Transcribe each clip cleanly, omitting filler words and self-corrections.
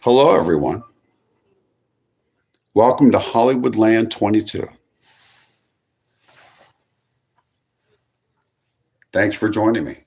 Hello, everyone. Welcome to Hollywoodland22. Thanks for joining me.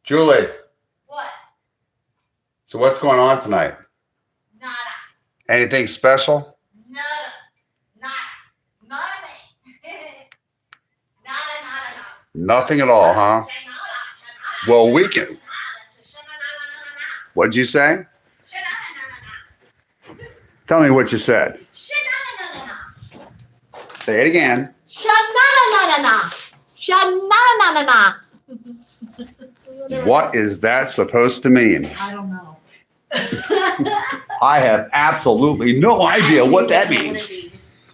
Julie. What? So what's going on tonight? Nada. Anything special? Nada. Nada. Nada. Nada, nada, nada. Nothing at all, huh? Well, we can. What'd you say? Tell me what you said. Say it again. What is that supposed to mean? I don't know. I have absolutely no idea what that means.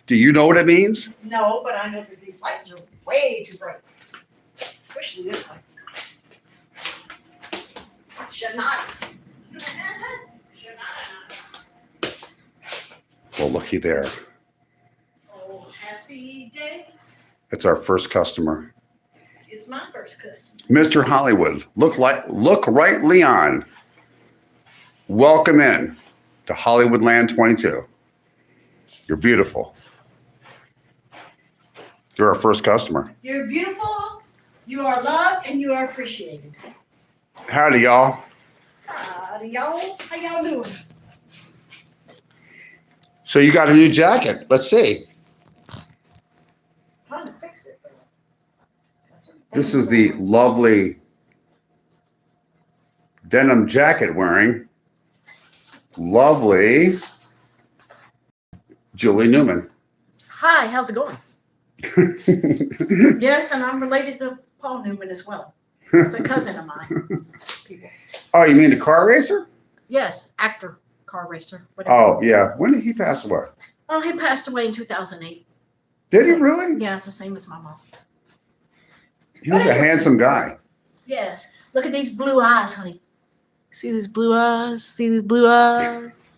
Do you know what it means? No, but I know that these lights are way too bright. Especially this one. Shanada. Well, looky there. Oh, happy day. It's our first customer. It's my first customer. Mr. Hollywood, look right, Leon. Welcome in to Hollywoodland22. You're beautiful. You're our first customer. You're beautiful, you are loved, and you are appreciated. Howdy, y'all. Howdy, y'all. How y'all doing? So you got a new jacket. Let's see. Trying to fix it. This is the lovely denim jacket wearing lovely Julie Newman. Hi, how's it going? Yes, and I'm related to Paul Newman as well. He's a cousin of mine. People. Oh, you mean the car racer? Yes, actor, car racer, whatever. Oh, yeah. When did he pass away? Oh, he passed away in 2008. Did he really? Yeah, the same as my mom. He was a handsome guy. Yes. Look at these blue eyes, honey. See these blue eyes? See these blue eyes?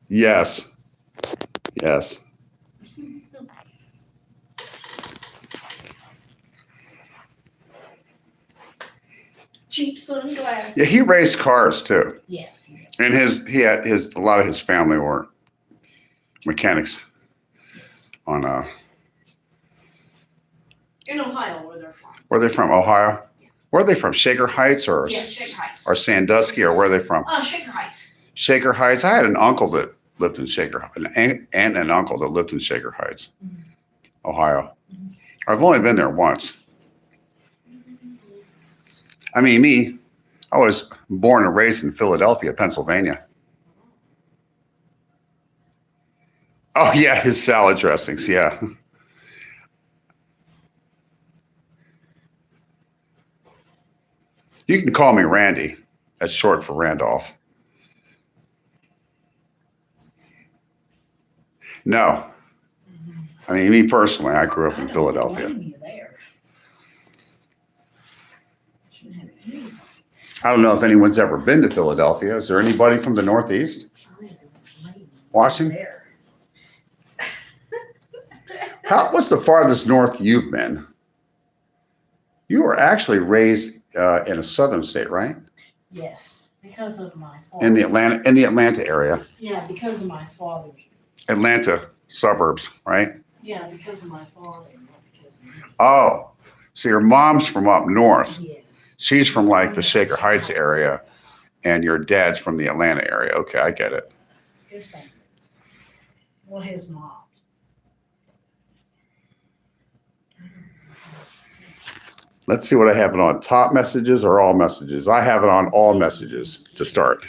Yes. Yes. Cheap sunglasses. Yeah, he raced cars too. Yes. And a lot of his family were mechanics on In Ohio, where they're from. where are they from? Ohio? Where are they from? Shaker Heights or Yes, Shaker Heights. or Sandusky, or where are they from? Shaker Heights. Shaker Heights. I had an uncle that lived in an aunt and an uncle that lived in Shaker Heights, Ohio. I've only been there once. I mean, I was born and raised in Philadelphia, Pennsylvania. Oh, yeah, his salad dressings, yeah. You can call me Randy. That's short for Randolph. No. I mean, me personally, I grew up in Philadelphia. I don't know if anyone's ever been to Philadelphia. Is there anybody from the Northeast watching? What's the farthest north you've been? You were actually raised in a southern state, right? Yes, because of my father. In the Atlanta area. Yeah, because of my father. Atlanta suburbs, right? Yeah, because of my father, not because of me. Oh, so your mom's from up north. Yes. She's from like the Shaker Heights area, and your dad's from the Atlanta area. Okay, I get it. His family. Well, his mom. Let's see what I have it on. Top messages or all messages? I have it on all messages to start.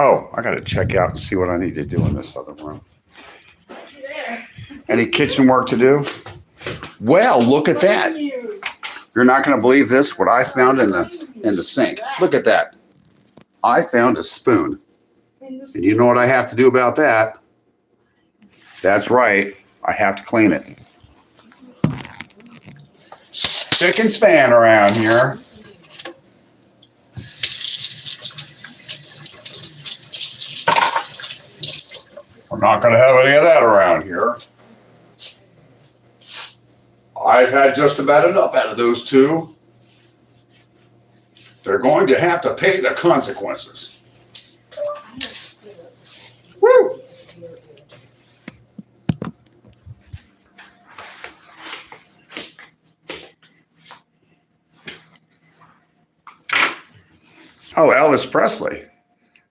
Oh, I got to check out and see what I need to do in this other room. Any kitchen work to do? Well, look at that. You're not going to believe this, what I found in the sink. Look at that. I found a spoon. And you know what I have to do about that? That's right. I have to clean it. Spick and span around here. We're not going to have any of that around here. I've had just about enough out of those two. They're going to have to pay the consequences. Woo! Oh, Elvis Presley.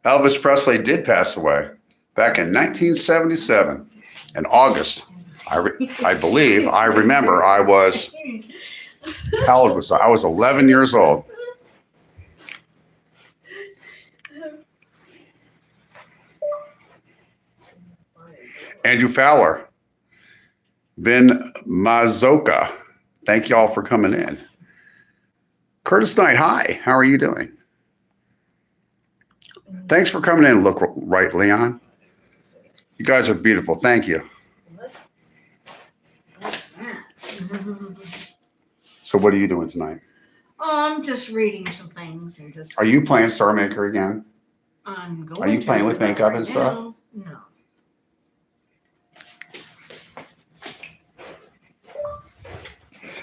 Elvis Presley did pass away back in 1977 in August. I believe, I remember I was, how old was I? I was 11 years old. Andrew Fowler, Vin Mazoka, thank y'all for coming in. Curtis Knight, hi, how are you doing? Thanks for coming in. Look right, Leon. You guys are beautiful. Thank you. So what are you doing tonight? Oh, I'm just reading some things and just. Are you playing Star Maker again? I'm going. Are you playing with makeup and stuff? No.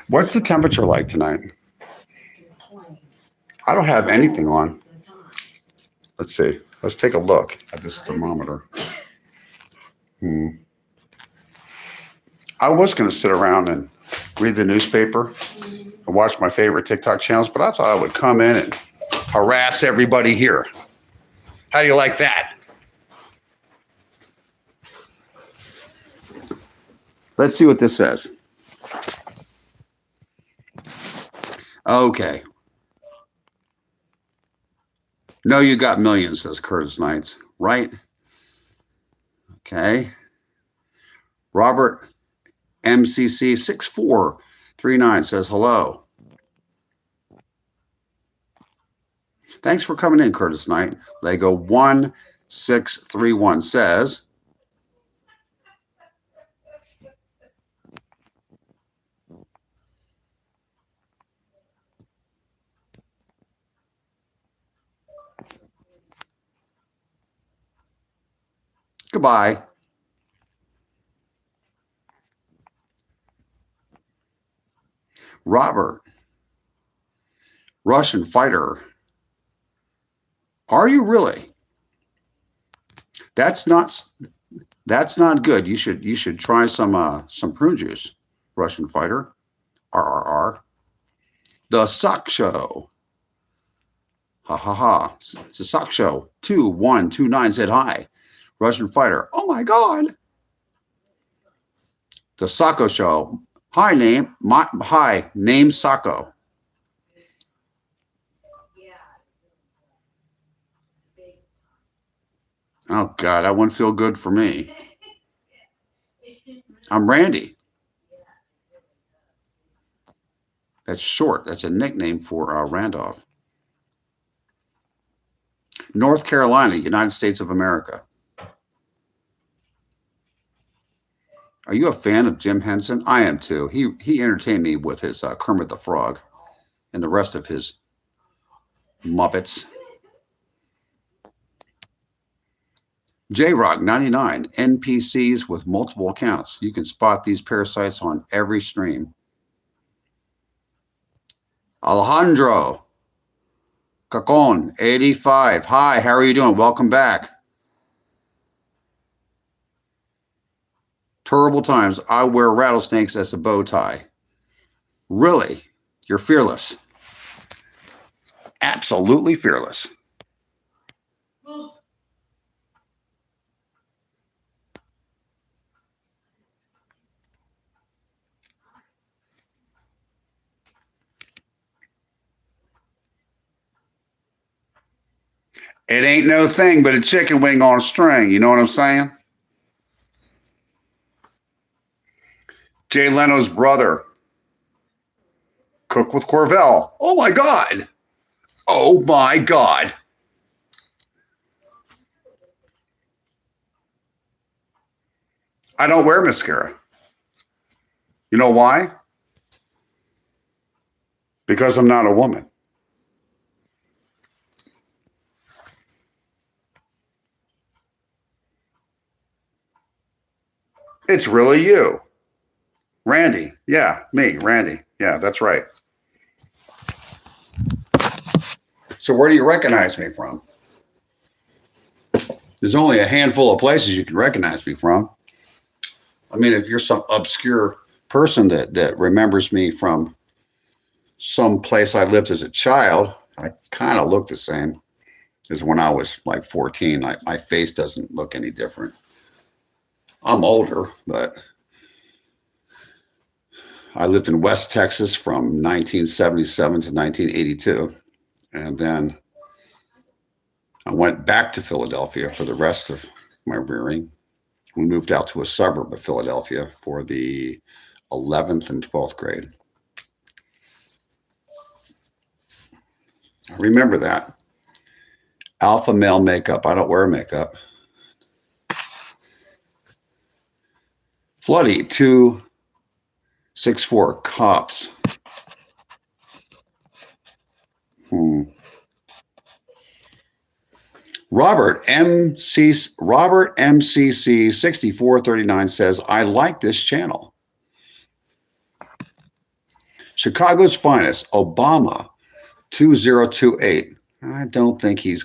What's the temperature like tonight? I don't have anything on. Let's see. Let's take a look at this thermometer. I was going to sit around and read the newspaper and watch my favorite TikTok channels, but I thought I would come in and harass everybody here. How do you like that? Let's see what this says. Okay. No, you got millions, says Curtis Knights. Right? Okay. Robert MCC 6439 says hello. Thanks for coming in, Curtis Knight. Lego 1631 says, goodbye. Robert, Russian fighter. Are you really? That's not good. You should try some prune juice. Russian fighter. RRR. The Sock Show. Ha ha ha. It's a Sock Show. 2129 said hi. Russian fighter. Oh my God. The Sacco Show. Hi, name Sacco. Oh God, that wouldn't feel good for me. I'm Randy. That's short. That's a nickname for Randolph. North Carolina, United States of America. Are you a fan of Jim Henson? I am too. He entertained me with his Kermit the Frog and the rest of his Muppets. J-Rock 99, NPCs with multiple accounts. You can spot these parasites on every stream. Alejandro Cacon 85. Hi, how are you doing? Welcome back. Terrible times. I wear rattlesnakes as a bow tie. Really? You're fearless. Absolutely fearless. It ain't no thing but a chicken wing on a string. You know what I'm saying? Jay Leno's brother. Cook with Corvell. Oh my God. Oh my God. I don't wear mascara. You know why? Because I'm not a woman. It's really you. Randy. Yeah, me, Randy. Yeah, that's right. So where do you recognize me from? There's only a handful of places you can recognize me from. I mean, if you're some obscure person that remembers me from some place I lived as a child, I kind of look the same as when I was like 14. My face doesn't look any different. I'm older, but I lived in West Texas from 1977 to 1982. And then I went back to Philadelphia for the rest of my rearing. We moved out to a suburb of Philadelphia for the 11th and 12th grade. I remember that. Alpha male makeup. I don't wear makeup. Floody 264 cops. Robert MCC 6439 says, I like this channel. Chicago's finest, Obama 2028. I don't think he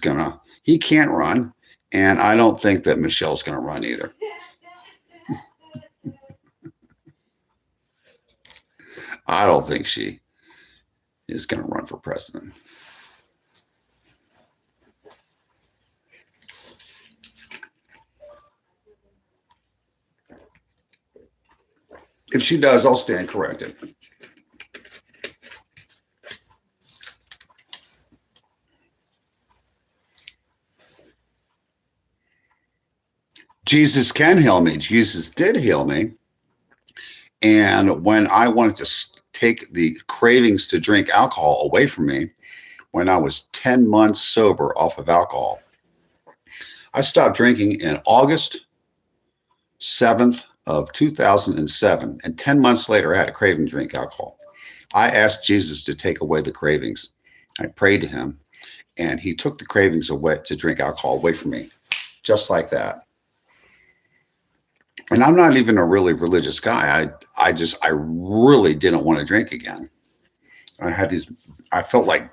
can't run. And I don't think that Michelle's gonna run either. I don't think she is gonna run for president. If she does, I'll stand corrected. Jesus can heal me. Jesus did heal me. And when I wanted to take the cravings to drink alcohol away from me, when I was 10 months sober off of alcohol, I stopped drinking in August 7th of 2007. And 10 months later, I had a craving to drink alcohol. I asked Jesus to take away the cravings. I prayed to him, and he took the cravings away to drink alcohol away from me, just like that. And I'm not even a really religious guy. I really didn't want to drink again. I felt like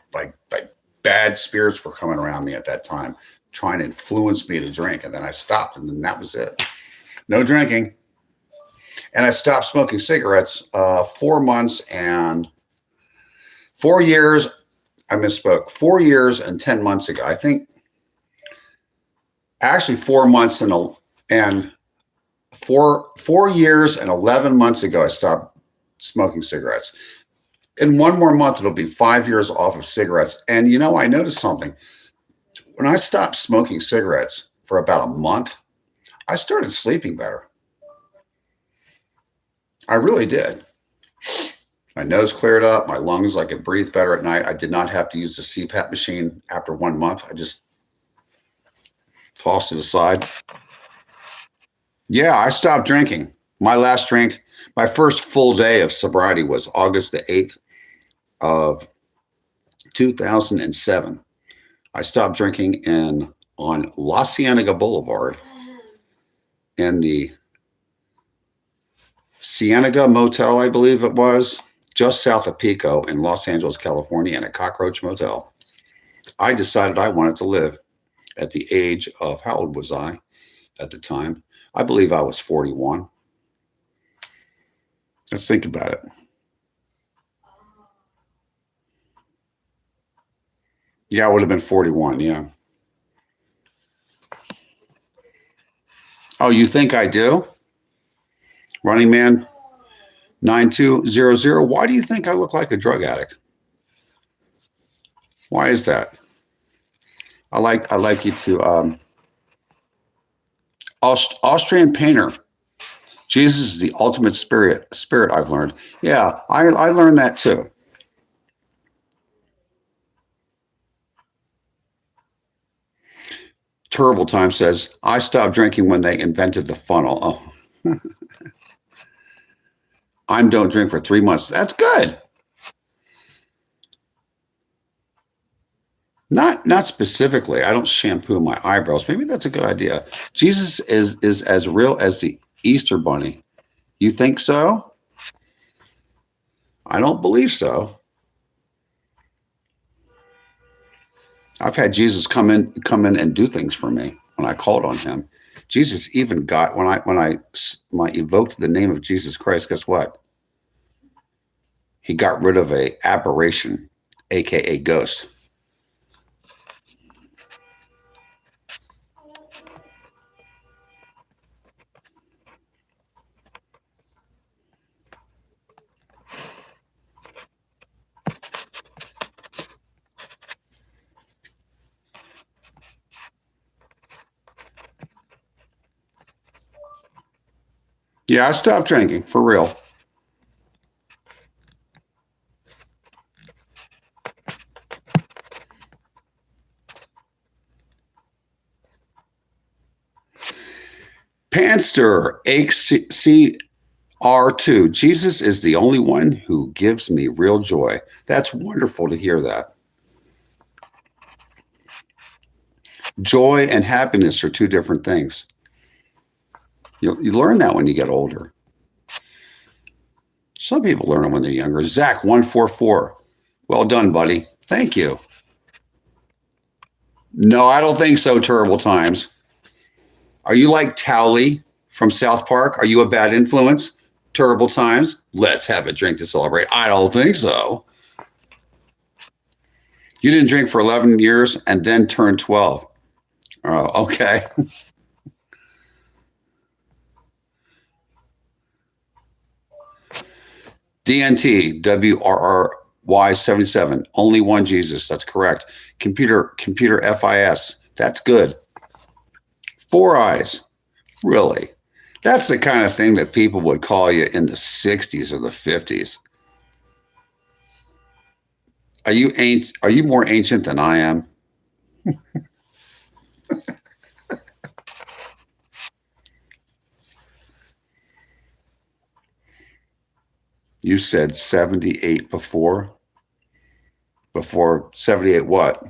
bad spirits were coming around me at that time, trying to influence me to drink. And then I stopped, and then that was it. No drinking. And I stopped smoking cigarettes 4 months and 4 years. I misspoke. 4 years and 10 months ago. I think actually 4 months and 4 years and 11 months ago, I stopped smoking cigarettes. In 1 more month, it'll be 5 years off of cigarettes. And you know, I noticed something. When I stopped smoking cigarettes for about a month, I started sleeping better. I really did. My nose cleared up, my lungs, I could breathe better at night. I did not have to use the CPAP machine after 1 month. I just tossed it aside. Yeah, I stopped drinking. My last drink, my first full day of sobriety was August the 8th of 2007. I stopped drinking on La Cienega Boulevard in the Cienega Motel, I believe it was, just south of Pico in Los Angeles, California, in a cockroach motel. I decided I wanted to live at the age of, how old was I at the time? I believe I was 41. Let's think about it. Yeah, I would have been 41, yeah. Oh, you think I do? Running Man 9200. Why do you think I look like a drug addict? Why is that? I like you to Austrian painter. Jesus is the ultimate spirit. I've learned. Yeah, I learned that too. Terrible Time says, I stopped drinking when they invented the funnel. Oh. I don't drink for 3 months. That's good. Not specifically. I don't shampoo my eyebrows. Maybe that's a good idea. Jesus is as real as the Easter bunny. You think so? I don't believe so. I've had Jesus come in and do things for me when I called on him. Jesus even got when I evoked the name of Jesus Christ, guess what? He got rid of a aberration, aka ghost. Yeah, I stopped drinking for real. Panster HCR2. Jesus is the only one who gives me real joy. That's wonderful to hear that. Joy and happiness are two different things. You learn that when you get older. Some people learn it when they're younger. Zach144. Well done, buddy. Thank you. No, I don't think so, Terrible Times. Are you like Towley from South Park? Are you a bad influence? Terrible Times? Let's have a drink to celebrate. I don't think so. You didn't drink for 11 years and then turned 12. Oh, okay. DNT WRRY77. Only one Jesus. That's correct. Computer FIS. That's good. Four Eyes. Really? That's the kind of thing that people would call you in the 60s or the 50s. Are you more ancient than I am? You said 78 before? Before 78 what?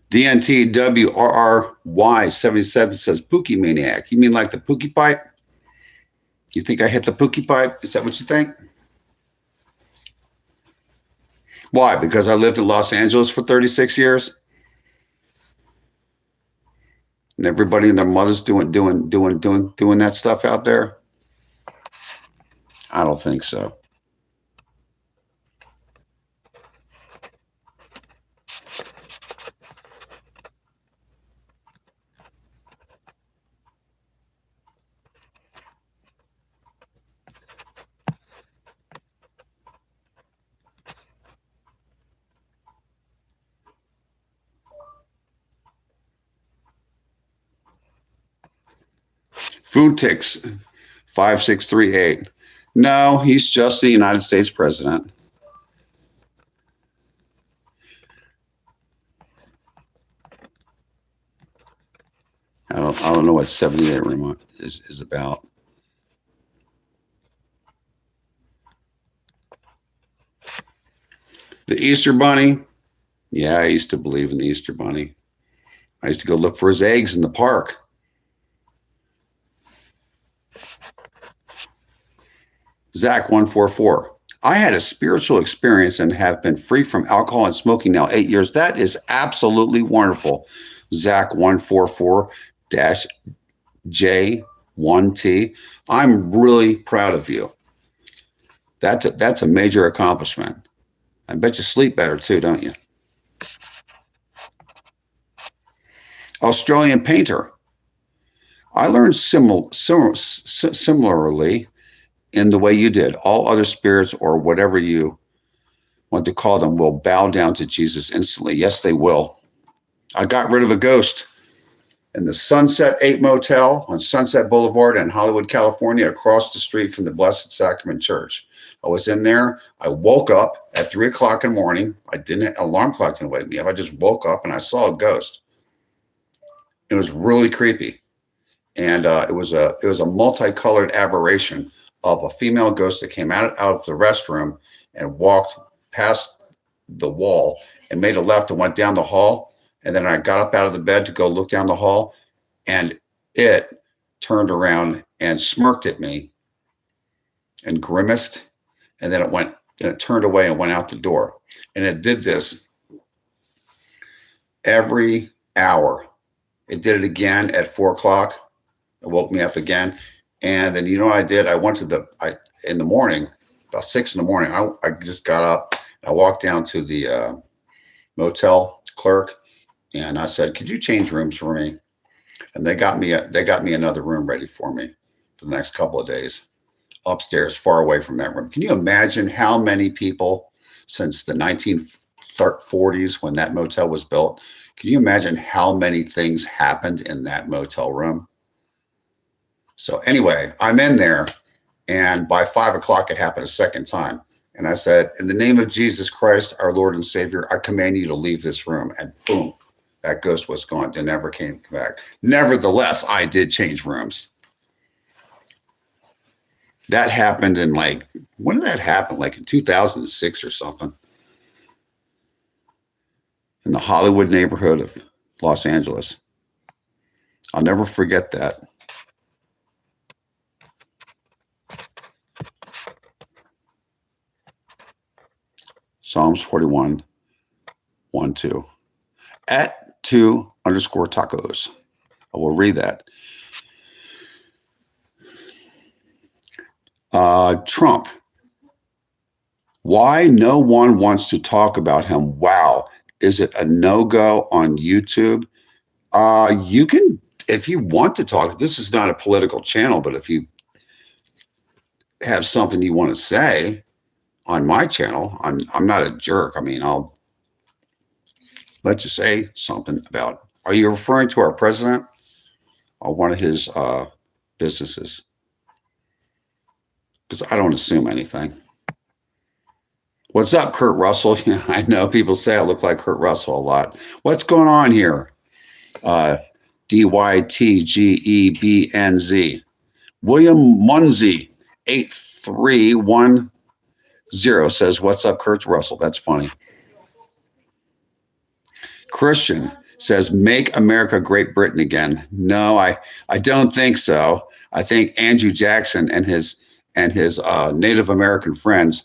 DNT WRRY77 says Pookie Maniac. You mean like the Pookie Pipe? You think I hit the Pookie Pipe? Is that what you think? Why? Because I lived in Los Angeles for 36 years? And everybody and their mothers doing that stuff out there? I don't think so. Foodtix 5638. No, he's just the United States president. I don't know what 78 is about. The Easter Bunny. Yeah, I used to believe in the Easter Bunny. I used to go look for his eggs in the park. Zach144. I had a spiritual experience and have been free from alcohol and smoking now 8 years. That is absolutely wonderful. Zach144-J1T. I'm really proud of you. That's a major accomplishment. I bet you sleep better too, don't you? Australian painter. I learned similarly in the way you did. All other spirits or whatever you want to call them will bow down to Jesus instantly. Yes, they will. I got rid of a ghost in the Sunset 8 Motel on Sunset Boulevard in Hollywood, California, across the street from the Blessed Sacrament Church. I was in there. I woke up at 3 o'clock in the morning. Alarm clock didn't wake me up. I just woke up and I saw a ghost. It was really creepy. And it was a multicolored aberration of a female ghost that came out of the restroom and walked past the wall and made a left and went down the hall. And then I got up out of the bed to go look down the hall, and it turned around and smirked at me and grimaced. And then it turned away and went out the door. And it did this every hour. It did it again at 4 o'clock. It woke me up again. And then you know what I did? I went in the morning, about 6 in the morning, I just got up. I walked down to the motel clerk and I said, "Could you change rooms for me?" And they got me another room ready for me for the next couple of days upstairs, far away from that room. Can you imagine how many people since the 1940s when that motel was built? Can you imagine how many things happened in that motel room? So anyway, I'm in there, and by 5 o'clock, it happened a second time. And I said, "In the name of Jesus Christ, our Lord and Savior, I command you to leave this room." And boom, that ghost was gone. They never came back. Nevertheless, I did change rooms. That happened in when did that happen? Like in 2006 or something. In the Hollywood neighborhood of Los Angeles. I'll never forget that. Psalms 41, 1, 2. At 2_tacos. I will read that. Trump. Why no one wants to talk about him? Wow. Is it a no-go on YouTube? You can, if you want to talk, this is not a political channel, but if you have something you want to say on my channel, I'm not a jerk. I mean, I'll let you say something about it. Are you referring to our president or one of his businesses? Because I don't assume anything. What's up, Kurt Russell? Yeah, I know people say I look like Kurt Russell a lot. What's going on here? DYTGEBNZ. William Munzie, 8310 says, "What's up, Kurt Russell?" That's funny. Christian says, "Make America Great Britain again." No, I don't think so. I think Andrew Jackson and his Native American friends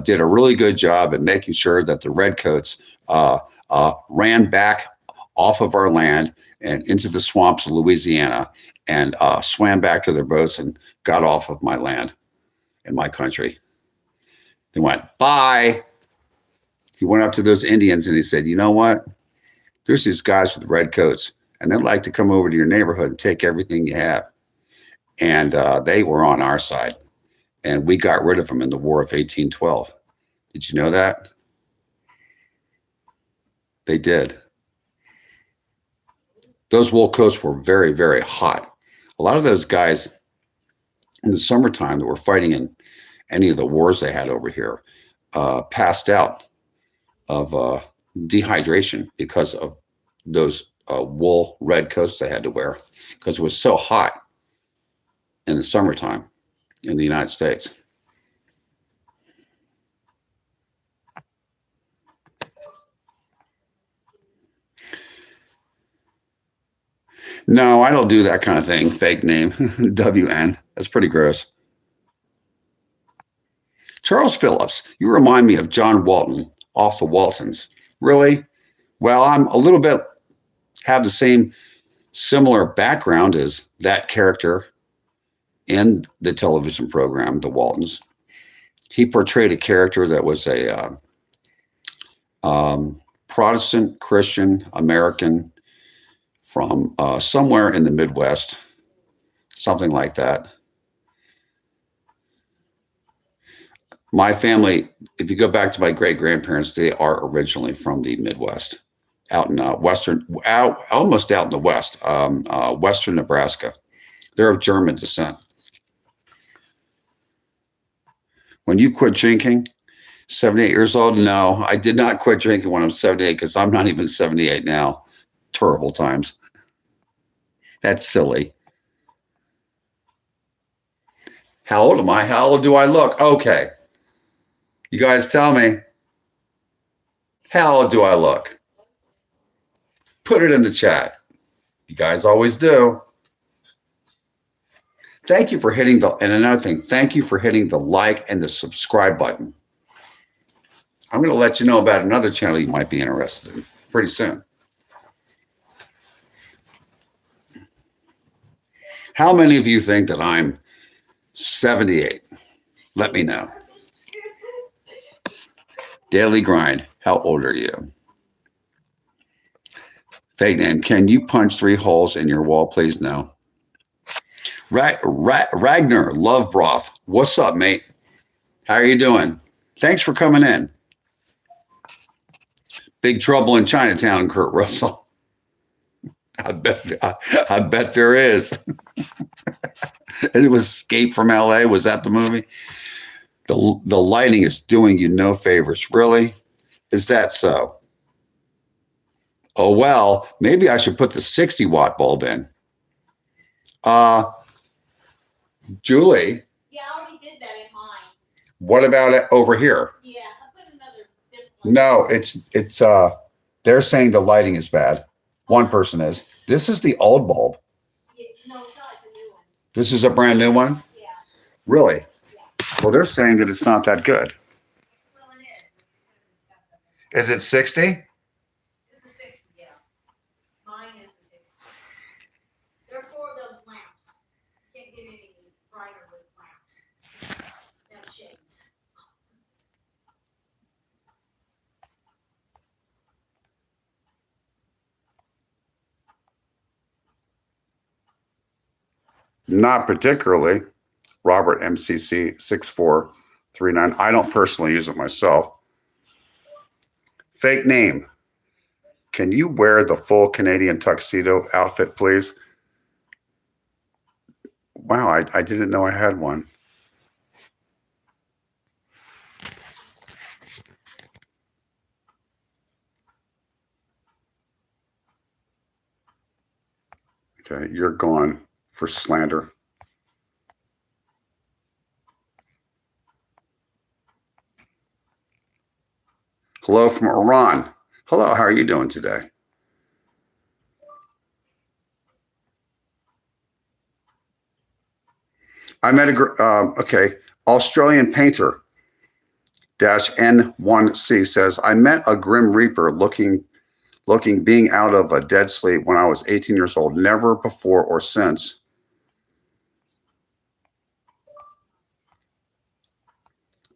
did a really good job at making sure that the redcoats ran back off of our land and into the swamps of Louisiana and swam back to their boats and got off of my land and my country. They went, "Bye." He went up to those Indians and he said, "You know what? There's these guys with red coats, and they'd like to come over to your neighborhood and take everything you have." And they were on our side. And we got rid of them in the War of 1812. Did you know that? They did. Those wool coats were very, very hot. A lot of those guys in the summertime that were fighting in any of the wars they had over here passed out of dehydration because of those wool red coats they had to wear because it was so hot in the summertime in the United States. No, I don't do that kind of thing. Fake name, WN. That's pretty gross. Charles Phillips, you remind me of John Walton off the Waltons. Really? Well, I'm a little bit, have the same similar background as that character in the television program, The Waltons. He portrayed a character that was a Protestant Christian American from somewhere in the Midwest, something like that. My family, if you go back to my great grandparents, they are originally from the Midwest, out in almost out in the West, Western Nebraska. They're of German descent. When you quit drinking, 78 years old? No, I did not quit drinking when I'm 78 because I'm not even 78 now. Terrible times. That's silly. How old am I? How old do I look? Okay. You guys tell me. How old do I look? Put it in the chat. You guys always do. Thank you for hitting and another thing, thank you for hitting the like and the subscribe button. I'm going to let you know about another channel you might be interested in pretty soon. How many of you think that I'm 78? Let me know. Daily Grind, how old are you? Fake name, can you punch 3 holes in your wall, please? No. Ragnar, Love Broth, what's up, mate? How are you doing? Thanks for coming in. Big trouble in Chinatown, Kurt Russell. I bet there is. It was Escape from LA. Was that the movie? The lighting is doing you no favors. Really? Is that so? Oh, well, maybe I should put the 60-watt bulb in. Julie. Yeah, I already did that in mine. What about it over here? Yeah, I put another different one. No, it's they're saying the lighting is bad. One person is. This is the old bulb. Yeah, no, it's not. It's a new one. This is a brand new one? Yeah. Really? Yeah. Well, they're saying that it's not that good. Well, it is. Is it 60? It's a 60, yeah. Mine is a 60. There are 4 of those lamps. You can't get any brighter with lamps. They have shades. Not particularly. Robert MCC 6439. I don't personally use it myself. Fake name. Can you wear the full Canadian tuxedo outfit, please? Wow, I didn't know I had one. Okay, you're gone for slander. Hello from Iran. Hello, how are you doing today? I met Australian painter -N1C says, I met a Grim Reaper looking being out of a dead sleep when I was 18 years old, never before or since.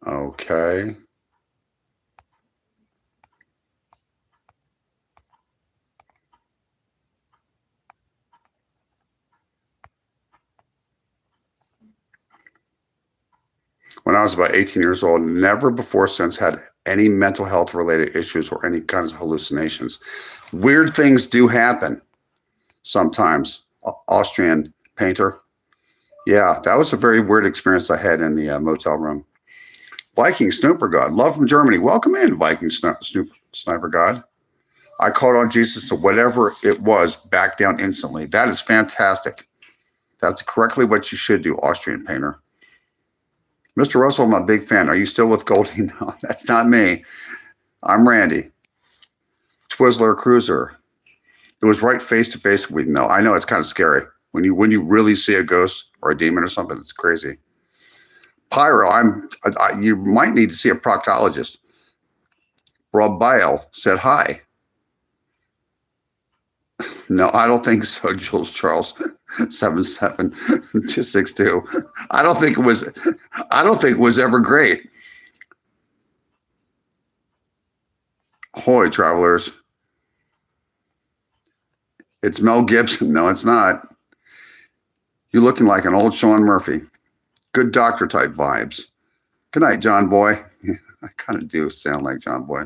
Okay. When I was about 18 years old, never before since had any mental health related issues or any kinds of hallucinations. Weird things do happen sometimes. Austrian painter. Yeah, that was a very weird experience I had in the motel room. Viking Snooper God, love from Germany. Welcome in, Viking Sniper God. I called on Jesus, so whatever it was, back down instantly. That is fantastic. That's correctly what you should do, Austrian painter. Mr. Russell, I'm a big fan. Are you still with Goldie? No, that's not me. I'm Randy. Twizzler Cruiser. It was right face to face with me. No, I know it's kind of scary. When you really see a ghost or a demon or something, it's crazy. Pyro, you might need to see a proctologist. Rob Bile said hi. No, I don't think so, Jules Charles 77262. I don't think it was ever great. Ahoy, travelers. It's Mel Gibson. No, it's not. You're looking like an old Sean Murphy. Good doctor type vibes. Good night, John Boy. I kind of do sound like John Boy.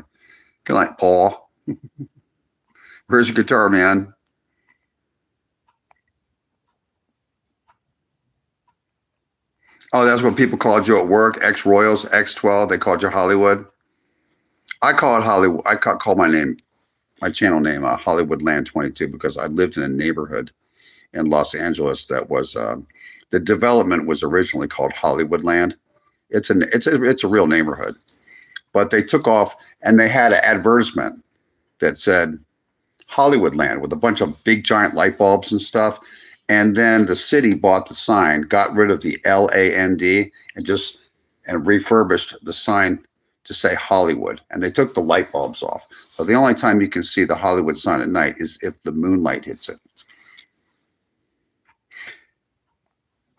Good night, Paul. Where's your guitar, man? Oh, that's what people called you at work. Ex-Royals, X12. They called you Hollywood. I call it Hollywood. I call my channel name, Hollywoodland22, because I lived in a neighborhood in Los Angeles that was the development was originally called Hollywoodland. It's a real neighborhood, but they took off and they had an advertisement that said Hollywoodland with a bunch of big giant light bulbs and stuff. And then the city bought the sign, got rid of the LAND and refurbished the sign to say Hollywood. And they took the light bulbs off. So the only time you can see the Hollywood sign at night is if the moonlight hits it.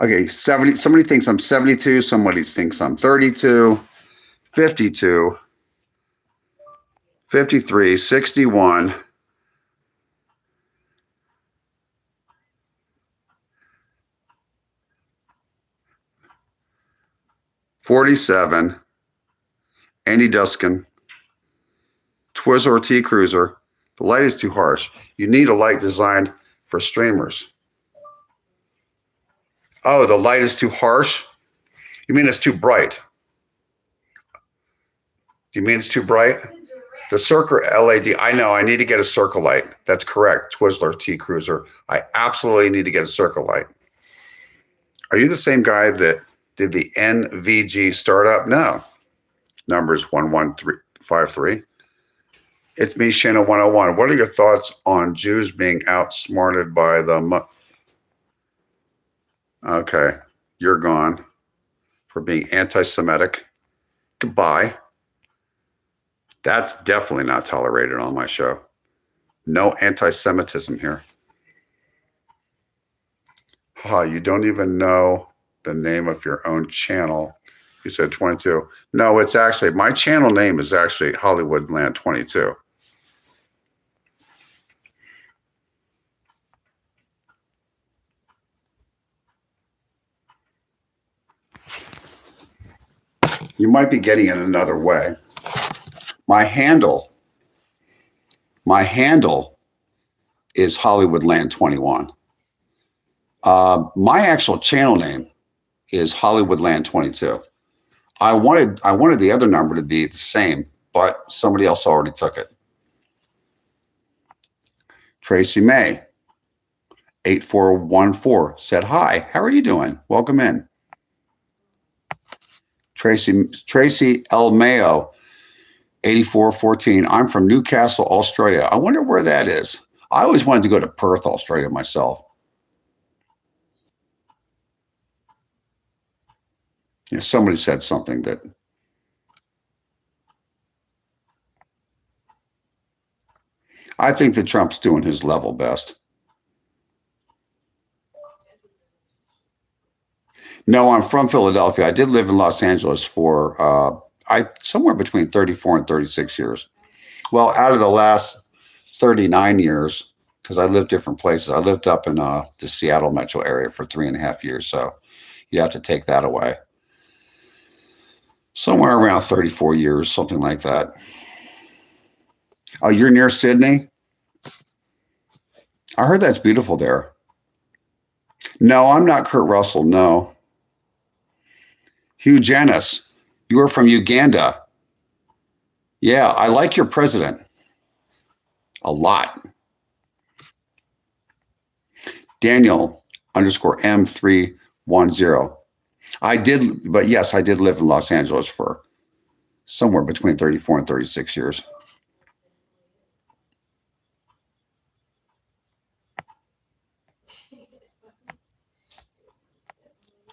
Okay, somebody thinks I'm 72, somebody thinks I'm 32, 52, 53, 61, 47, Andy Duskin, Twizzler T Cruiser. The light is too harsh. You need a light designed for streamers. Oh, the light is too harsh? You mean it's too bright? Do you mean it's too bright? The Circle LED, I know, I need to get a circle light. That's correct, Twizzler T Cruiser. I absolutely need to get a circle light. Are you the same guy that did the NVG startup? No. Numbers 11353. It's me, Shanna 101. What are your thoughts on Jews being outsmarted by the... Okay, you're gone for being anti-Semitic. Goodbye. That's definitely not tolerated on my show. No anti-Semitism here. You don't even know the name of your own channel. You said 22. No, it's actually, my channel name is actually Hollywoodland22. You might be getting it another way. My handle is Hollywoodland21. My actual channel name is Hollywoodland22. I wanted the other number to be the same, but somebody else already took it. Tracy May, 8414 said, hi, how are you doing? Welcome in. Tracy L. Mayo, 8414. I'm from Newcastle, Australia. I wonder where that is. I always wanted to go to Perth, Australia myself. You know, somebody said something that I think that Trump's doing his level best. No, I'm from Philadelphia. I did live in Los Angeles for somewhere between 34 and 36 years. Well, out of the last 39 years, because I lived different places. I lived up in the Seattle metro area for 3.5 years. So you have to take that away. Somewhere around 34 years, something like that. Oh, you're near Sydney? I heard that's beautiful there. No, I'm not Kurt Russell, no. Hugh Janis, you are from Uganda. Yeah, I like your president a lot. Daniel _M310. I did, but yes, I did live in Los Angeles for somewhere between 34 and 36 years.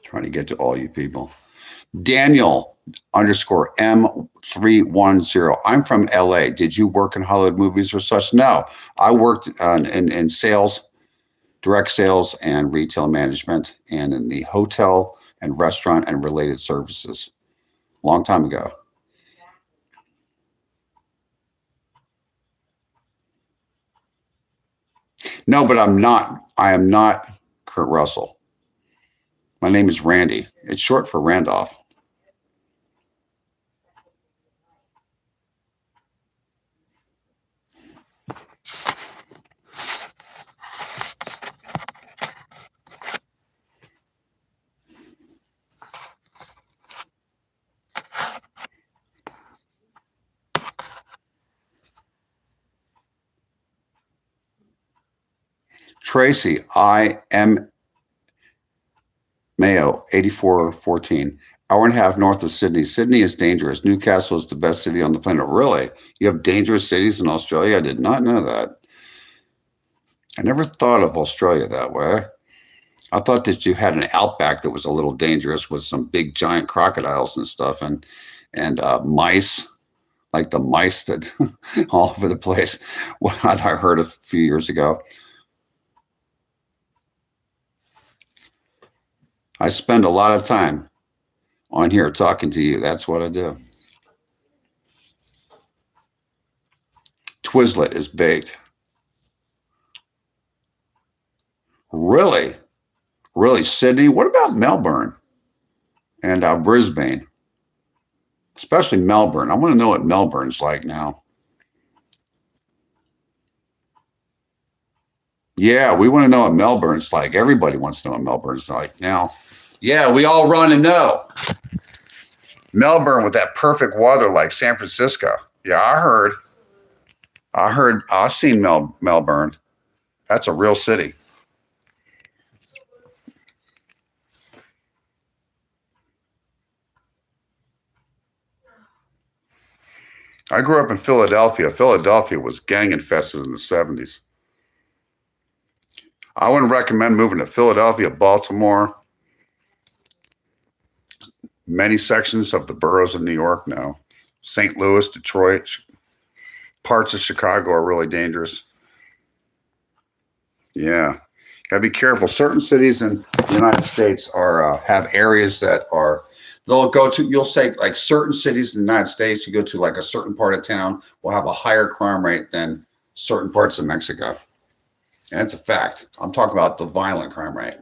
Trying to get to all you people. Daniel _M310. I'm from LA. Did you work in Hollywood movies or such? No, I worked in sales, direct sales and retail management, and in the hotel and restaurant and related services. Long time ago. No, but I am not Kurt Russell. My name is Randy. It's short for Randolph. Tracy, I am Mayo, 8414. Hour and a half north of Sydney. Sydney is dangerous. Newcastle is the best city on the planet. Really? You have dangerous cities in Australia? I did not know that. I never thought of Australia that way. I thought that you had an outback that was a little dangerous with some big giant crocodiles and stuff and mice, like the mice that all over the place. What I heard a few years ago. I spend a lot of time on here talking to you. That's what I do. Twizzlet is baked. Really? Really, Sydney? What about Melbourne and Brisbane? Especially Melbourne. I want to know what Melbourne's like now. Yeah, we want to know what Melbourne's like. Everybody wants to know what Melbourne's like now. Yeah, we all run and know. Melbourne with that perfect weather like San Francisco. Yeah, I've seen Melbourne. That's a real city. I grew up in Philadelphia. Philadelphia was gang infested in the 70s. I wouldn't recommend moving to Philadelphia, Baltimore, many sections of the boroughs of New York, no. St. Louis, Detroit, parts of Chicago are really dangerous. Yeah, gotta be careful. Certain cities in the United States are have areas that are, you'll say like certain cities in the United States, you go to like a certain part of town will have a higher crime rate than certain parts of Mexico. And it's a fact. I'm talking about the violent crime rate.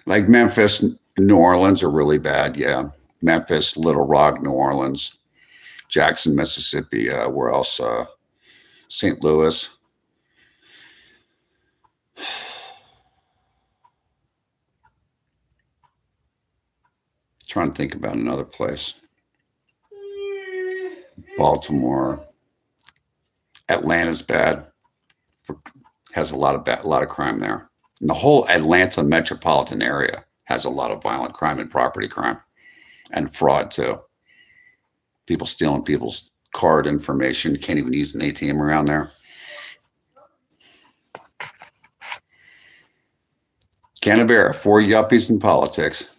Like Memphis, New Orleans are really bad. Yeah. Memphis, Little Rock, New Orleans, Jackson, Mississippi. Where else? St. Louis. Trying to think about another place. Baltimore. Atlanta's bad. Has a lot of crime there. And the whole Atlanta metropolitan area has a lot of violent crime and property crime and fraud too. People stealing people's card information. Can't even use an ATM around there. Canberra, 4 yuppies in politics.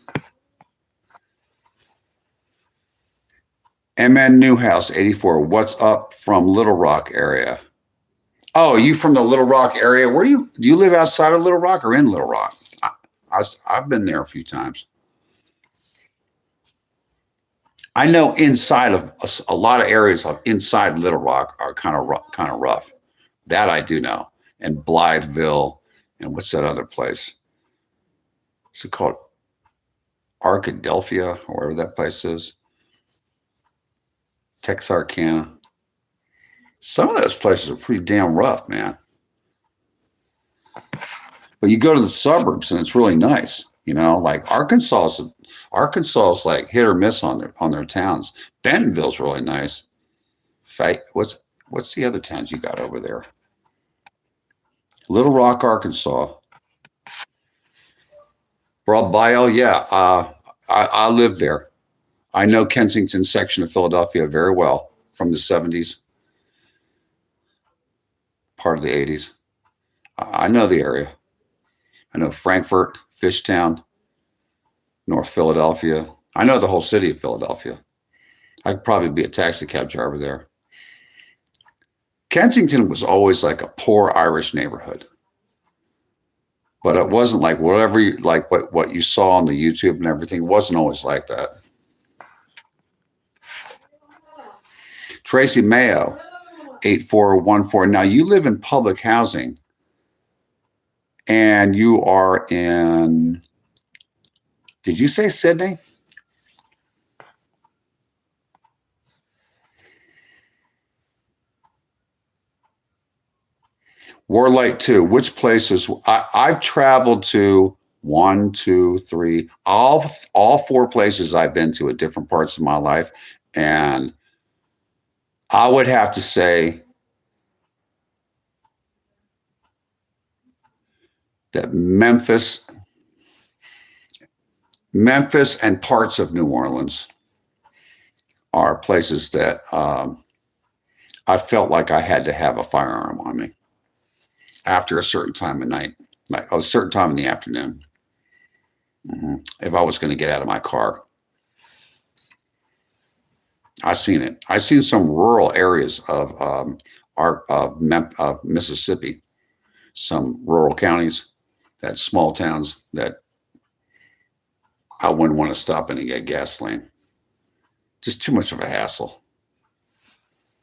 MN Newhouse, 84. What's up from Little Rock area? Oh, you from the Little Rock area? Where do you live outside of Little Rock or in Little Rock? I've been there a few times. I know inside of a lot of areas of inside Little Rock are kind of rough. That I do know. And Blytheville, and what's that other place? What's it called? Arkadelphia, or wherever that place is. Texarkana. Some of those places are pretty damn rough, man. But you go to the suburbs and it's really nice. You know, like Arkansas is like hit or miss on their towns. Bentonville's really nice. What's the other towns you got over there? Little Rock, Arkansas. Broad Bayou, yeah. I lived there. I know Kensington section of Philadelphia very well from the 70s, part of the 80s. I know the area. I know Frankfort, Fishtown, North Philadelphia. I know the whole city of Philadelphia. I could probably be a taxi cab driver there. Kensington was always like a poor Irish neighborhood. But it wasn't like what you saw on the YouTube and everything. It wasn't always like that. Tracy Mayo, 8414. Now you live in public housing. And you are in, did you say Sydney? Warlight 2, which places? I've traveled to 1, 2, 3, all 4 places I've been to at different parts of my life. And I would have to say that Memphis and parts of New Orleans are places that I felt like I had to have a firearm on me after a certain time of night, like a certain time in the afternoon, if I was going to get out of my car. I've seen it. I've seen some rural areas of Mississippi, some rural counties, that small towns that I wouldn't want to stop in and get gasoline. Just too much of a hassle.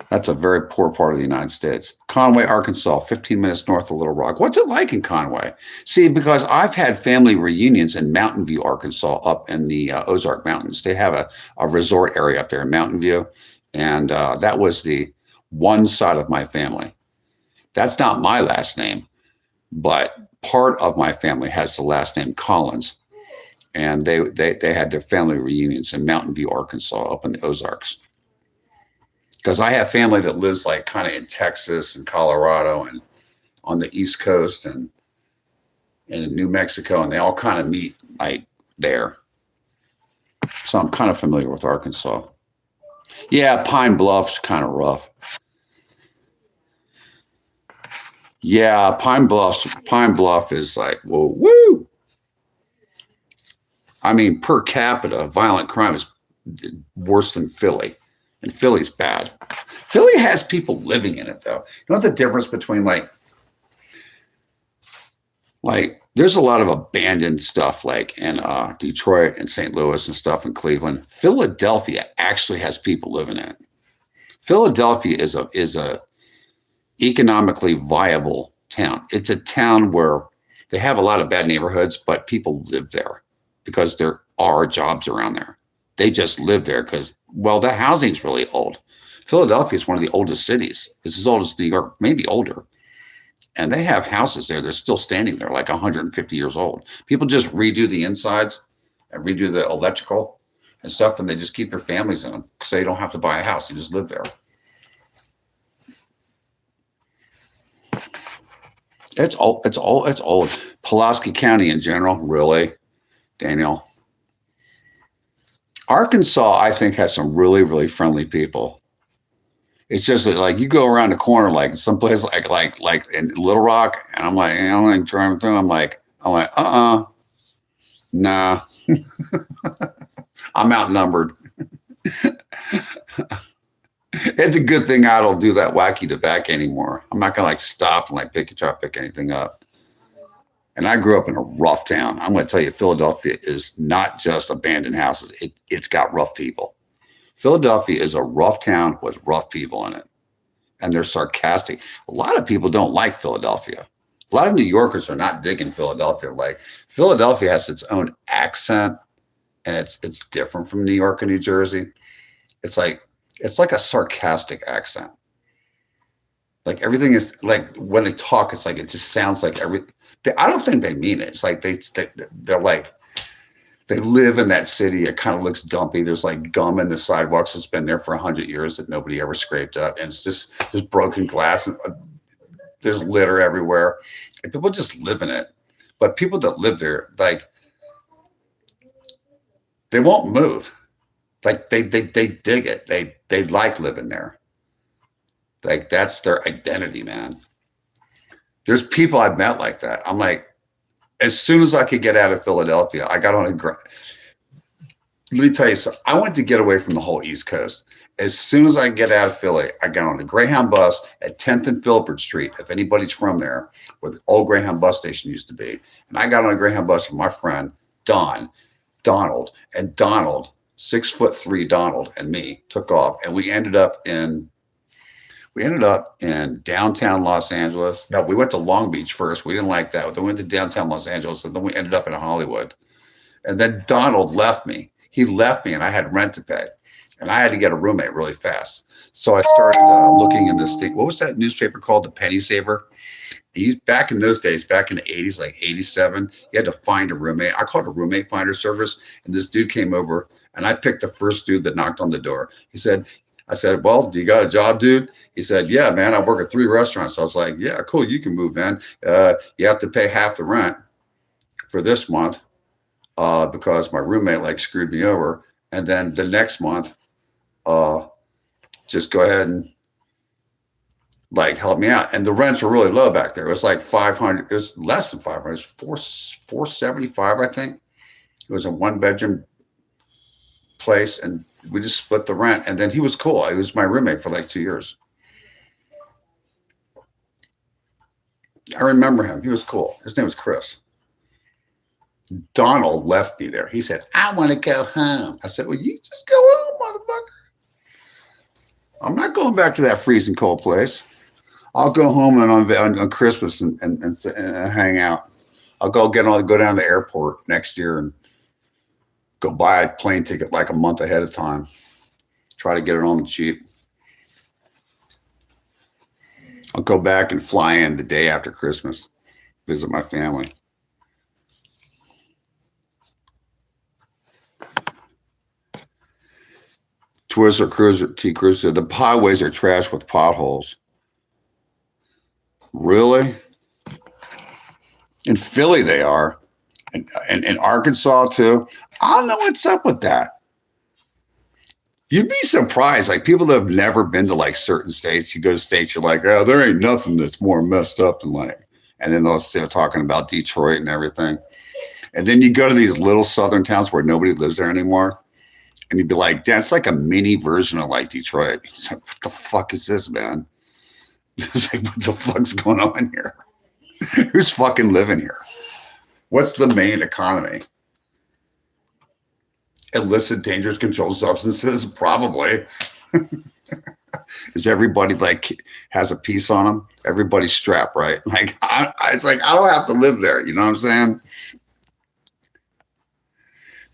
That's a very poor part of the United States. Conway, Arkansas, 15 minutes north of Little Rock. What's it like in Conway? See, because I've had family reunions in Mountain View, Arkansas, up in the Ozark Mountains. They have a resort area up there in Mountain View. And that was the one side of my family. That's not my last name, but part of my family has the last name Collins. And they had their family reunions in Mountain View, Arkansas, up in the Ozarks. Because I have family that lives like kind of in Texas and Colorado and on the East Coast and in New Mexico, and they all kind of meet like there. So I'm kind of familiar with Arkansas. Yeah, Pine Bluff's kind of rough. Yeah, Pine Bluff is like, whoa, woo. I mean, per capita, violent crime is worse than Philly. And Philly's bad. Philly has people living in it, though. You know what the difference between like there's a lot of abandoned stuff like in Detroit and St. Louis and stuff in Cleveland. Philadelphia actually has people living in it. Philadelphia is a economically viable town. It's a town where they have a lot of bad neighborhoods, but people live there because there are jobs around there. They just live there because, well, the housing's really old. Philadelphia is one of the oldest cities. It's as old as New York, maybe older. And they have houses there. They're still standing there like 150 years old. People just redo the insides and redo the electrical and stuff, and they just keep their families in them because they don't have to buy a house. They just live there. It's old. Pulaski County in general, really, Daniel. Arkansas, I think, has some really, really friendly people. It's just that, like, you go around the corner, like someplace like in Little Rock, and I'm like, I'm like driving through. I'm like, nah, I'm outnumbered. It's a good thing I don't do that wacky tobacco anymore. I'm not gonna like stop and like try to pick anything up. And I grew up in a rough town. I'm going to tell you, Philadelphia is not just abandoned houses. It's got rough people. Philadelphia is a rough town with rough people in it. And they're sarcastic. A lot of people don't like Philadelphia. A lot of New Yorkers are not digging Philadelphia. Like, Philadelphia has its own accent, and it's different from New York and New Jersey. It's like a sarcastic accent. Like, everything is like, when they talk, it's like, it just sounds like I don't think they mean it. It's like they're like, they live in that city. It kind of looks dumpy. There's like gum in the sidewalks that's been there for 100 years that nobody ever scraped up. And it's just, there's broken glass. And, there's litter everywhere. And people just live in it. But people that live there, like, they won't move. Like, they dig it. They like living there. Like, that's their identity, man. There's people I've met like that. I'm like, as soon as I could get out of Philadelphia, I got on let me tell you something. I wanted to get away from the whole East Coast. As soon as I get out of Philly, I got on a Greyhound bus at 10th and Philbert Street. If anybody's from there, where the old Greyhound bus station used to be. And I got on a Greyhound bus with my friend, Donald. And Donald, 6'3" Donald, and me took off. And we ended up We ended up in downtown Los Angeles. No, we went to Long Beach first. We didn't like that. Then we went to downtown Los Angeles, and then we ended up in Hollywood. And then Donald left me. He left me, and I had rent to pay, and I had to get a roommate really fast. So I started looking in this thing. What was that newspaper called? The Penny Saver. Back in those days, back in the 80s, like 87, you had to find a roommate. I called it a roommate finder service, and this dude came over, and I picked the first dude that knocked on the door. I said, well, do you got a job, dude? He said, yeah, man, I work at 3 restaurants. I was like, yeah, cool, you can move in. You have to pay half the rent for this month because my roommate like screwed me over. And then the next month, just go ahead and like help me out. And the rents were really low back there. It was like 500. It was less than 500. It was 475, I think. It was a 1-bedroom place, and we just split the rent. And then he was cool. He was my roommate for like 2 years. I remember him. He was cool. His name was Chris. Donald left me there. He said, I want to go home. I said, well, you just go home, motherfucker. I'm not going back to that freezing cold place. I'll go home and on Christmas and hang out. I'll go down to the airport next year and go buy a plane ticket like a month ahead of time. Try to get it on the cheap. I'll go back and fly in the day after Christmas, visit my family. Twizzler Cruiser T Cruiser. The highways are trash with potholes. Really? In Philly, they are. And in Arkansas, too. I don't know what's up with that. You'd be surprised. Like, people that have never been to, like, certain states, you go to states, you're like, oh, there ain't nothing that's more messed up than, like, and then they'll start talking about Detroit and everything. And then you go to these little southern towns where nobody lives there anymore. And you'd be like, that's like a mini version of, like, Detroit. It's like, what the fuck is this, man? It's like, what the fuck's going on here? Who's fucking living here? What's the main economy? Illicit, dangerous, controlled substances? Probably. Is everybody like has a piece on them? Everybody's strapped, right? Like, it's like, I don't have to live there. You know what I'm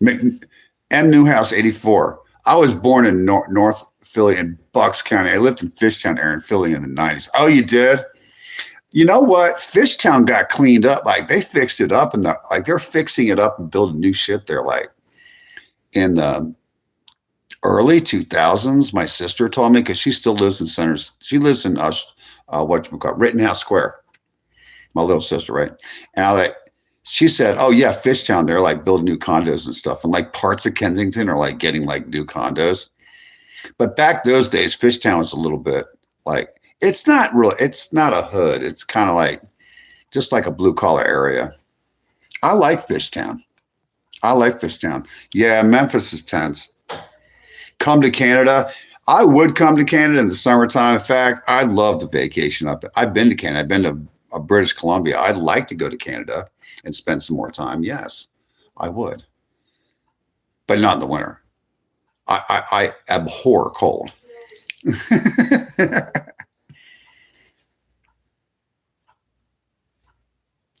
saying? M. Newhouse, 84. I was born in North Philly in Bucks County. I lived in Fishtown area in Philly in the 90s. Oh, you did? You know what? Fishtown got cleaned up. Like, they fixed it up, and they're fixing it up and building new shit there. Like, in the early 2000s, my sister told me, because she still lives in Centers. She lives in Rittenhouse Square. My little sister, right? And she said, oh yeah, Fishtown, they're like building new condos and stuff, and like parts of Kensington are like getting like new condos. But back those days, Fishtown was a little bit like, it's not a hood. It's kind of like just like a blue collar area. I like Fishtown. Yeah, Memphis is tense. Come to Canada. I would come to Canada in the summertime. In fact, I'd love to vacation up. I've been to Canada. I've been to British Columbia. I'd like to go to Canada and spend some more time. Yes, I would. But not in the winter. I abhor cold.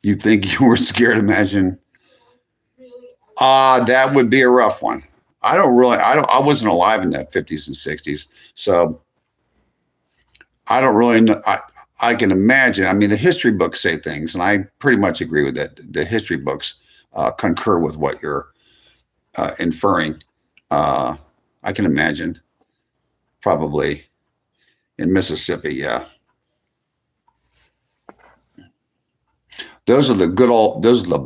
You think you were scared? Imagine. That would be a rough one. I wasn't alive in that 50s and 60s. So I don't really know. I can imagine. I mean, the history books say things, and I pretty much agree with that. The history books concur with what you're inferring. I can imagine probably in Mississippi. Yeah. Those are the good old days were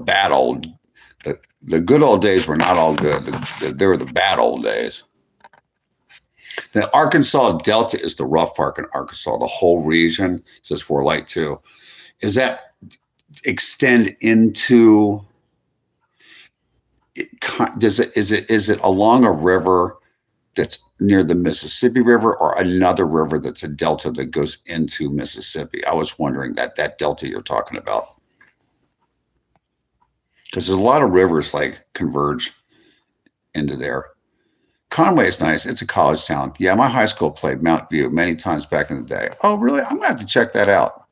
not all good. They were the bad old days. The Arkansas Delta is the rough part in Arkansas. The whole region says we're like too. Is that extend into? Is it along a river that's near the Mississippi River, or another river that's a delta that goes into Mississippi? I was wondering that delta you're talking about. Because there's a lot of rivers like converge into there. Conway is nice. It's a college town. Yeah, my high school played Mount View many times back in the day. Oh, really? I'm gonna have to check that out.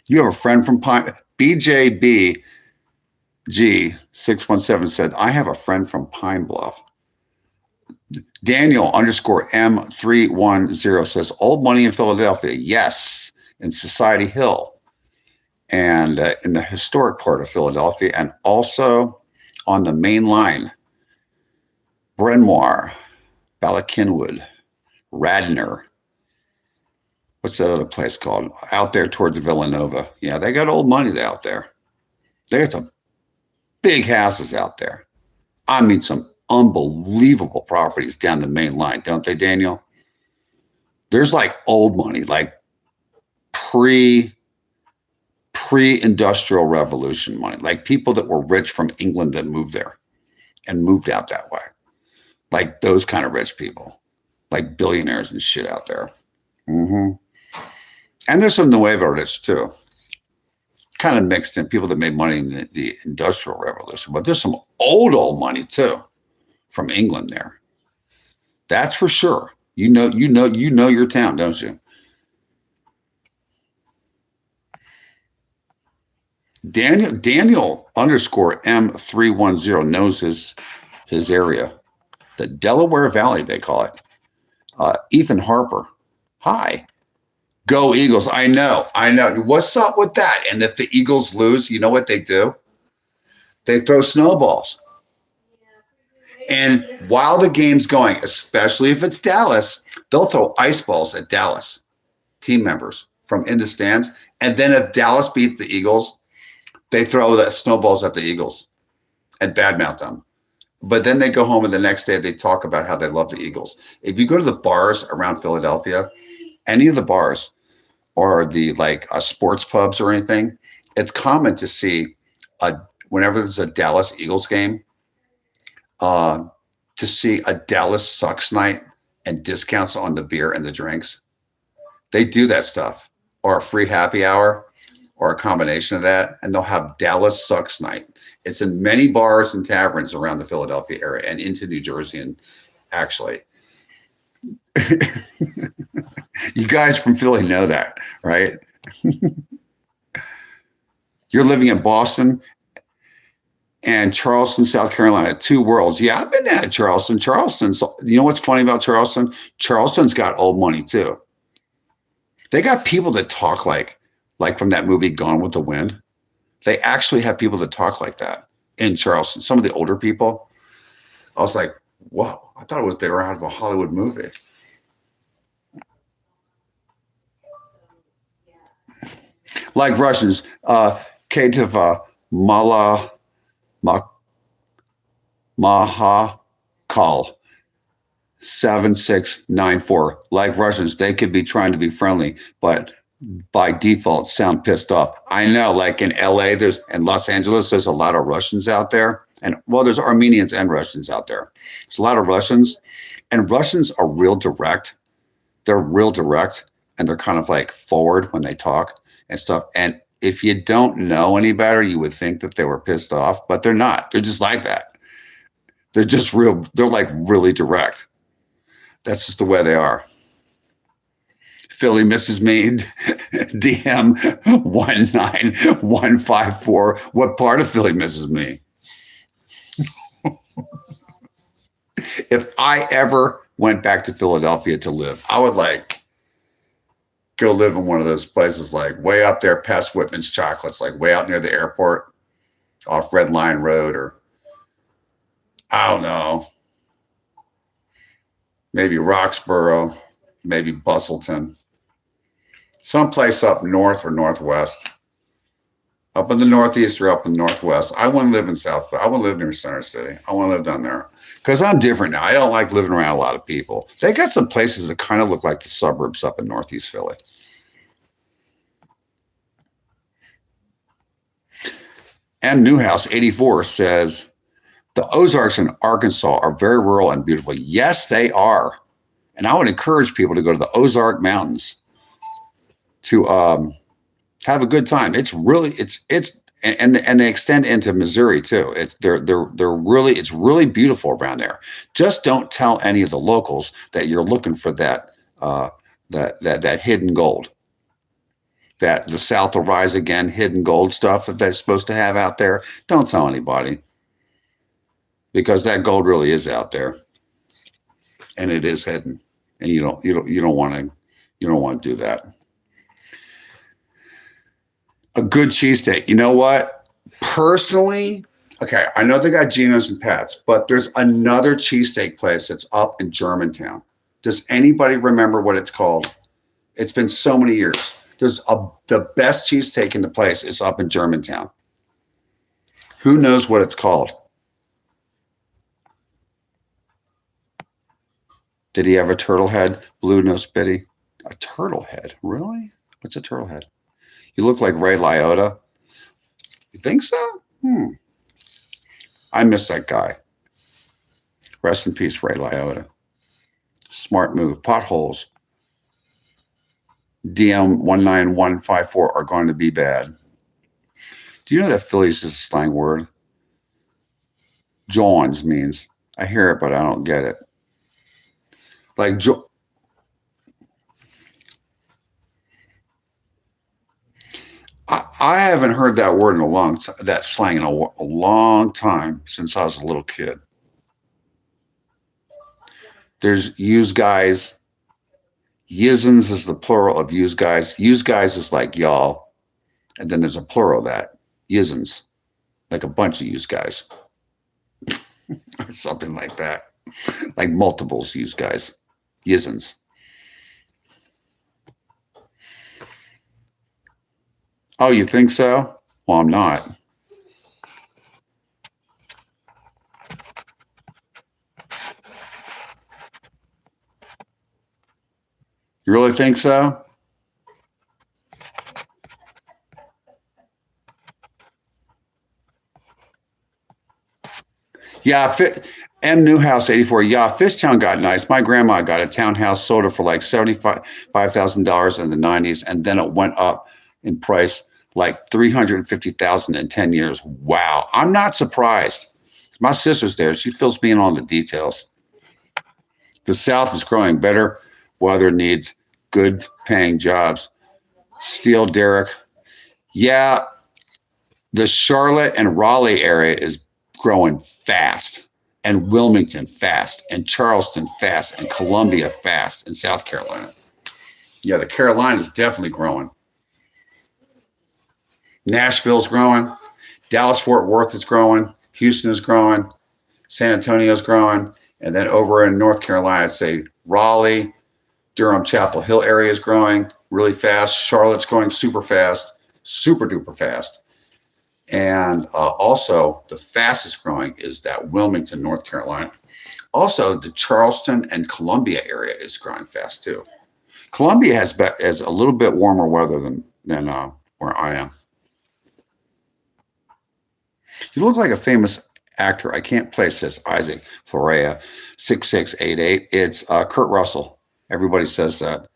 You have a friend from Pine. BJBG617 said, I have a friend from Pine Bluff. Daniel _ M310 says, old money in Philadelphia. Yes, in Society Hill and in the historic part of Philadelphia, and also on the main line, Bryn Mawr, Ballackinwood, Radnor. What's that other place called? Out there towards Villanova. Yeah, they got old money out there. They got some big houses out there. I mean, some unbelievable properties down the main line, don't they, Daniel? There's like old money, like pre-industrial revolution money, like people that were rich from England that moved there and moved out that way. Like those kind of rich people, like billionaires and shit out there. Mm-hmm. And there's some Nuevo rich too. Kind of mixed in, people that made money in the Industrial Revolution. But there's some old money too from England there. That's for sure. You know your town, don't you? Daniel _ M310 knows his area. The Delaware Valley, they call it. Ethan Harper. Hi. Go Eagles. I know. What's up with that? And if the Eagles lose, you know what they do? They throw snowballs. And while the game's going, especially if it's Dallas, they'll throw ice balls at Dallas team members from in the stands. And then if Dallas beats the Eagles, they throw the snowballs at the Eagles and badmouth them. But then they go home and the next day they talk about how they love the Eagles. If you go to the bars around Philadelphia, any of the bars or the sports pubs or anything, it's common to see whenever there's a Dallas Eagles game, to see a Dallas Sucks night and discounts on the beer and the drinks. They do that stuff, or a free happy hour, or a combination of that, and they'll have Dallas Sucks night. It's in many bars and taverns around the Philadelphia area and into New Jersey, and actually. You guys from Philly know that, right? You're living in Boston and Charleston, South Carolina, two worlds. Yeah, I've been to Charleston. You know what's funny about Charleston? Charleston's got old money too. They got people that talk like from that movie Gone with the Wind. They actually have people that talk like that in Charleston. Some of the older people. I was like, whoa, I thought they were out of a Hollywood movie. Like Russians, Ketiva Mahakal 7694. Like Russians, they could be trying to be friendly, but by default sound pissed off. I know, like in LA, and Los Angeles, there's a lot of Russians out there. And well, there's Armenians and Russians out there. There's a lot of Russians, and Russians are real direct. They're real direct, and they're kind of like forward when they talk and stuff. And if you don't know any better, you would think that they were pissed off, but they're not. They're just like that. They're just they're like really direct. That's just the way they are. Philly misses me. DM 19154. What part of Philly misses me? If I ever went back to Philadelphia to live, I would go live in one of those places way up there past Whitman's Chocolates, way out near the airport off Red Line Road, or I don't know, maybe Roxborough, maybe Bustleton, someplace up north or northwest, up in the northeast or up in the northwest. I want to live in South. I want to live near Center City. I want to live down there because I'm different now. I don't like living around a lot of people. They got some places that kind of look like the suburbs up in Northeast Philly. M. Newhouse 84 says, the Ozarks in Arkansas are very rural and beautiful. Yes, they are. And I would encourage people to go to the Ozark Mountains to have a good time. It's really, and they extend into Missouri too. It's really beautiful around there. Just don't tell any of the locals that you're looking for that hidden gold. That the South will rise again, hidden gold stuff that they're supposed to have out there. Don't tell anybody, because that gold really is out there, and it is hidden, and you don't want to do that. A good cheesesteak. You know what? Personally, okay, I know they got Geno's and Pat's, but there's another cheesesteak place that's up in Germantown. Does anybody remember what it's called? It's been so many years. The best cheesesteak in the place is up in Germantown. Who knows what it's called? Did he have a turtle head? Blue nose Biddy? A turtle head? Really? What's a turtle head? You look like Ray Liotta. You think so? I miss that guy. Rest in peace, Ray Liotta. Smart move. Potholes. DM 19154 are going to be bad. Do you know that Phillies is a slang word? Johns means. I hear it, but I don't get it. Like I haven't heard that word in that slang in a long time, since I was a little kid. There's use guys. Yizins is the plural of use guys. Use guys is like y'all. And then there's a plural of that. Yizins. Like a bunch of use guys. Or something like that. Like multiples use guys. Yizins. Oh, you think so? Well, I'm not. You really think so? Yeah, M. Newhouse 84. Yeah, Fishtown got nice. My grandma got a townhouse, sold it for like $75,000 in the 90s, and then it went up in price like $350,000 in 10 years. Wow, I'm not surprised. My sister's there. She fills me in on the details. The South is growing better. Weather needs good paying jobs. Steel Derrick. Yeah, the Charlotte and Raleigh area is growing fast, and Wilmington fast, and Charleston fast, and Columbia fast, and South Carolina. Yeah, the Carolinas definitely growing. Nashville's growing. Dallas-Fort Worth is growing. Houston is growing. San Antonio's growing. And then over in North Carolina, I'd say Raleigh, Durham, Chapel Hill area is growing really fast. Charlotte's growing super fast, super duper fast. And also the fastest growing is that Wilmington, North Carolina. Also, the Charleston and Columbia area is growing fast too. Columbia has a little bit warmer weather than where I am. You look like a famous actor. I can't place this. Isaac Florea, 6688. It's Kurt Russell. Everybody says that.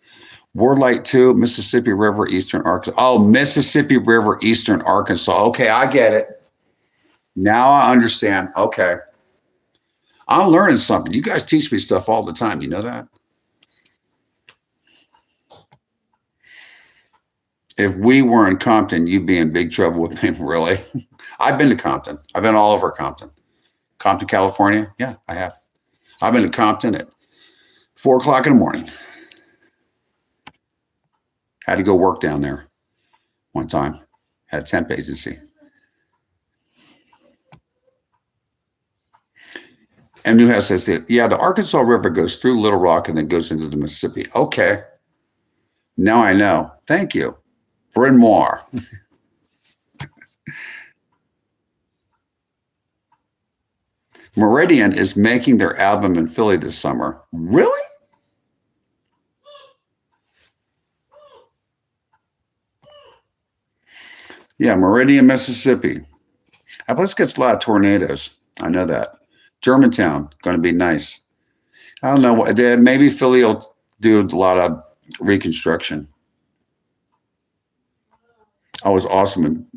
Warlight 2, Mississippi River, Eastern Arkansas. Oh, Mississippi River, Eastern Arkansas. Okay, I get it. Now I understand. Okay. I'm learning something. You guys teach me stuff all the time. You know that? If we were in Compton, you'd be in big trouble with me, really. I've been to Compton. I've been all over Compton. Compton, California? Yeah, I have. I've been to Compton at 4 o'clock in the morning. Had to go work down there one time. Had a temp agency. M. Newhouse says that, yeah, the Arkansas River goes through Little Rock and then goes into the Mississippi. Okay. Now I know. Thank you. Bryn Mawr. Meridian is making their album in Philly this summer. Really? Yeah, Meridian, Mississippi. That place gets a lot of tornadoes. I know that. Germantown, going to be nice. I don't know. Maybe Philly will do a lot of reconstruction. I was awesome.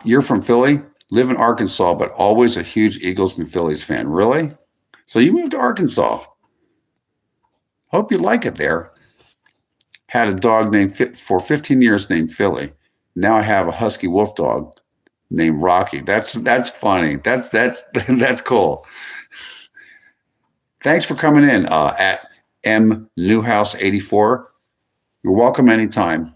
You're from Philly? Live in Arkansas, but always a huge Eagles and Phillies fan. Really? So you moved to Arkansas. Hope you like it there. Had a dog named for 15 years named Philly. Now I have a husky wolf dog named Rocky. That's funny. That's cool. Thanks for coming in at M Newhouse 84. You're welcome anytime.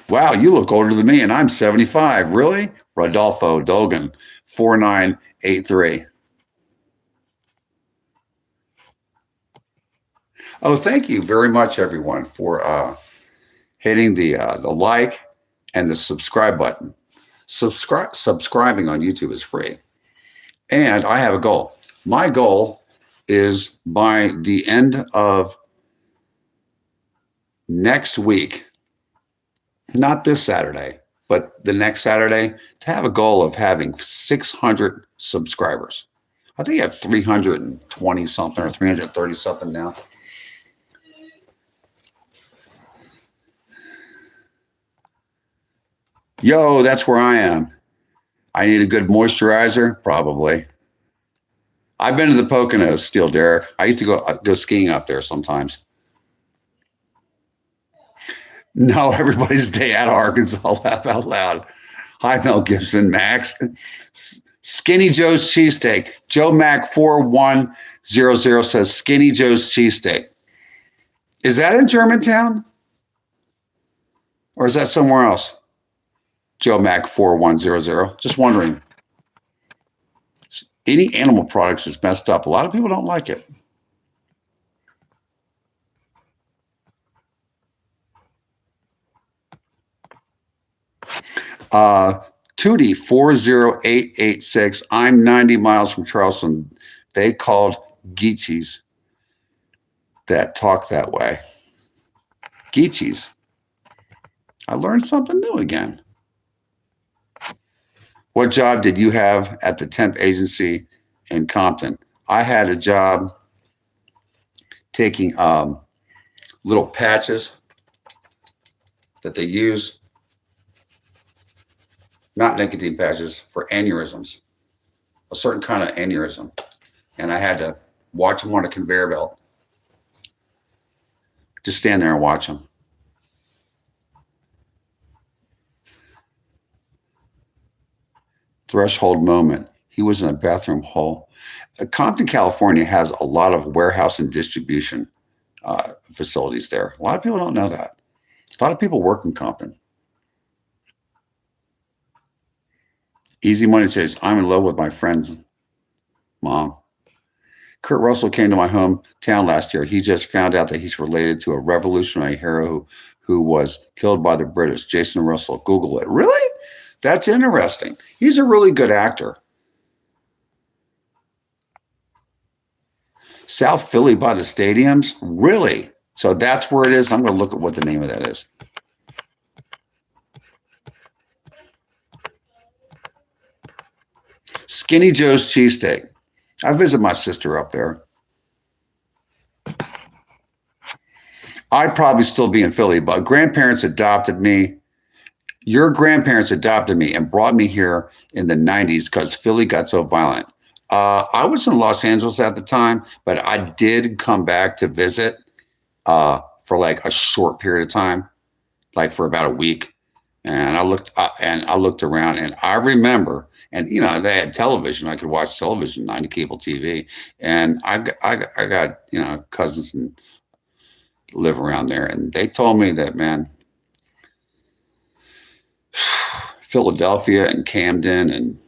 Wow, you look older than me, and I'm 75. Really? Rodolfo Dogan, 4983. Oh, thank you very much, everyone, for hitting the like and the subscribe button. Subscribing on YouTube is free. And I have a goal. My goal is by the end of next week, not this Saturday, but the next Saturday, to have a goal of having 600 subscribers. I think I have 320 something or 330 something now. Yo, that's where I am. I need a good moisturizer, probably. I've been to the Poconos still, Derek. I used to go skiing up there sometimes. No, everybody's day out of Arkansas. Laugh out loud. Hi, Mel Gibson, Max. Skinny Joe's Cheesesteak. Joe Mac 4100 says Skinny Joe's Cheesesteak. Is that in Germantown? Or is that somewhere else? Joe Mac 4100. Just wondering. Any animal products is messed up. A lot of people don't like it. Tootie 40886. I'm 90 miles from Charleston. They called Geechees that talk that way. Geechees. I learned something new again. What job did you have at the temp agency in Compton? I had a job taking little patches that they use, not nicotine patches, for aneurysms, a certain kind of aneurysm. And I had to watch them on a conveyor belt. Just stand there and watch them. Threshold moment. He was in a bathroom hole. Compton, California has a lot of warehouse and distribution facilities there. A lot of people don't know that. A lot of people work in Compton. Easy Money says, I'm in love with my friend's mom. Kurt Russell came to my hometown last year. He just found out that he's related to a revolutionary hero who was killed by the British. Jason Russell. Google it. Really? That's interesting. He's a really good actor. South Philly by the stadiums? Really? So that's where it is. I'm going to look at what the name of that is. Skinny Joe's Cheesesteak. I visit my sister up there. I'd probably still be in Philly, but grandparents adopted me. Your grandparents adopted me and brought me here in the 90s because Philly got so violent. I was in Los Angeles at the time, but I did come back to visit for like a short period of time, like for about a week. And I looked around, and I remember, and you know, they had television. I could watch television, 90 cable TV, and I got cousins and live around there, and they told me that, man, Philadelphia and Camden and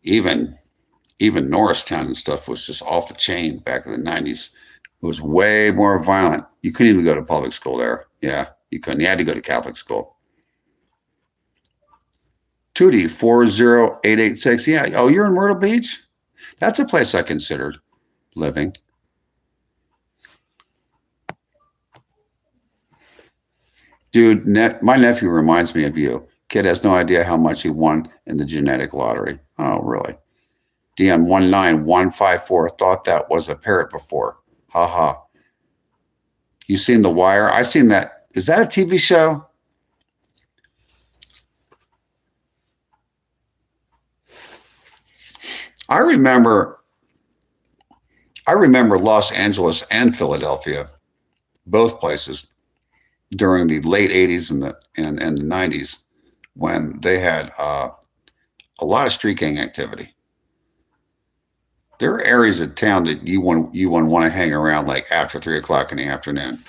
even Norristown and stuff was just off the chain back in the 90s. It was way more violent. You couldn't even go to public school there. Yeah, you couldn't. You had to go to Catholic school. Tootie 40886. Yeah. Oh, you're in Myrtle Beach? That's a place I considered living. Dude, my nephew reminds me of you. Kid has no idea how much he won in the genetic lottery. Oh, really? Dion 19154 thought that was a parrot before. Ha ha. You seen The Wire? I seen that is that a TV show? I remember Los Angeles and Philadelphia, both places, during the late 80s and the 90s, when they had a lot of street gang activity. There are areas of town that you wouldn't want to hang around like after 3 o'clock in the afternoon.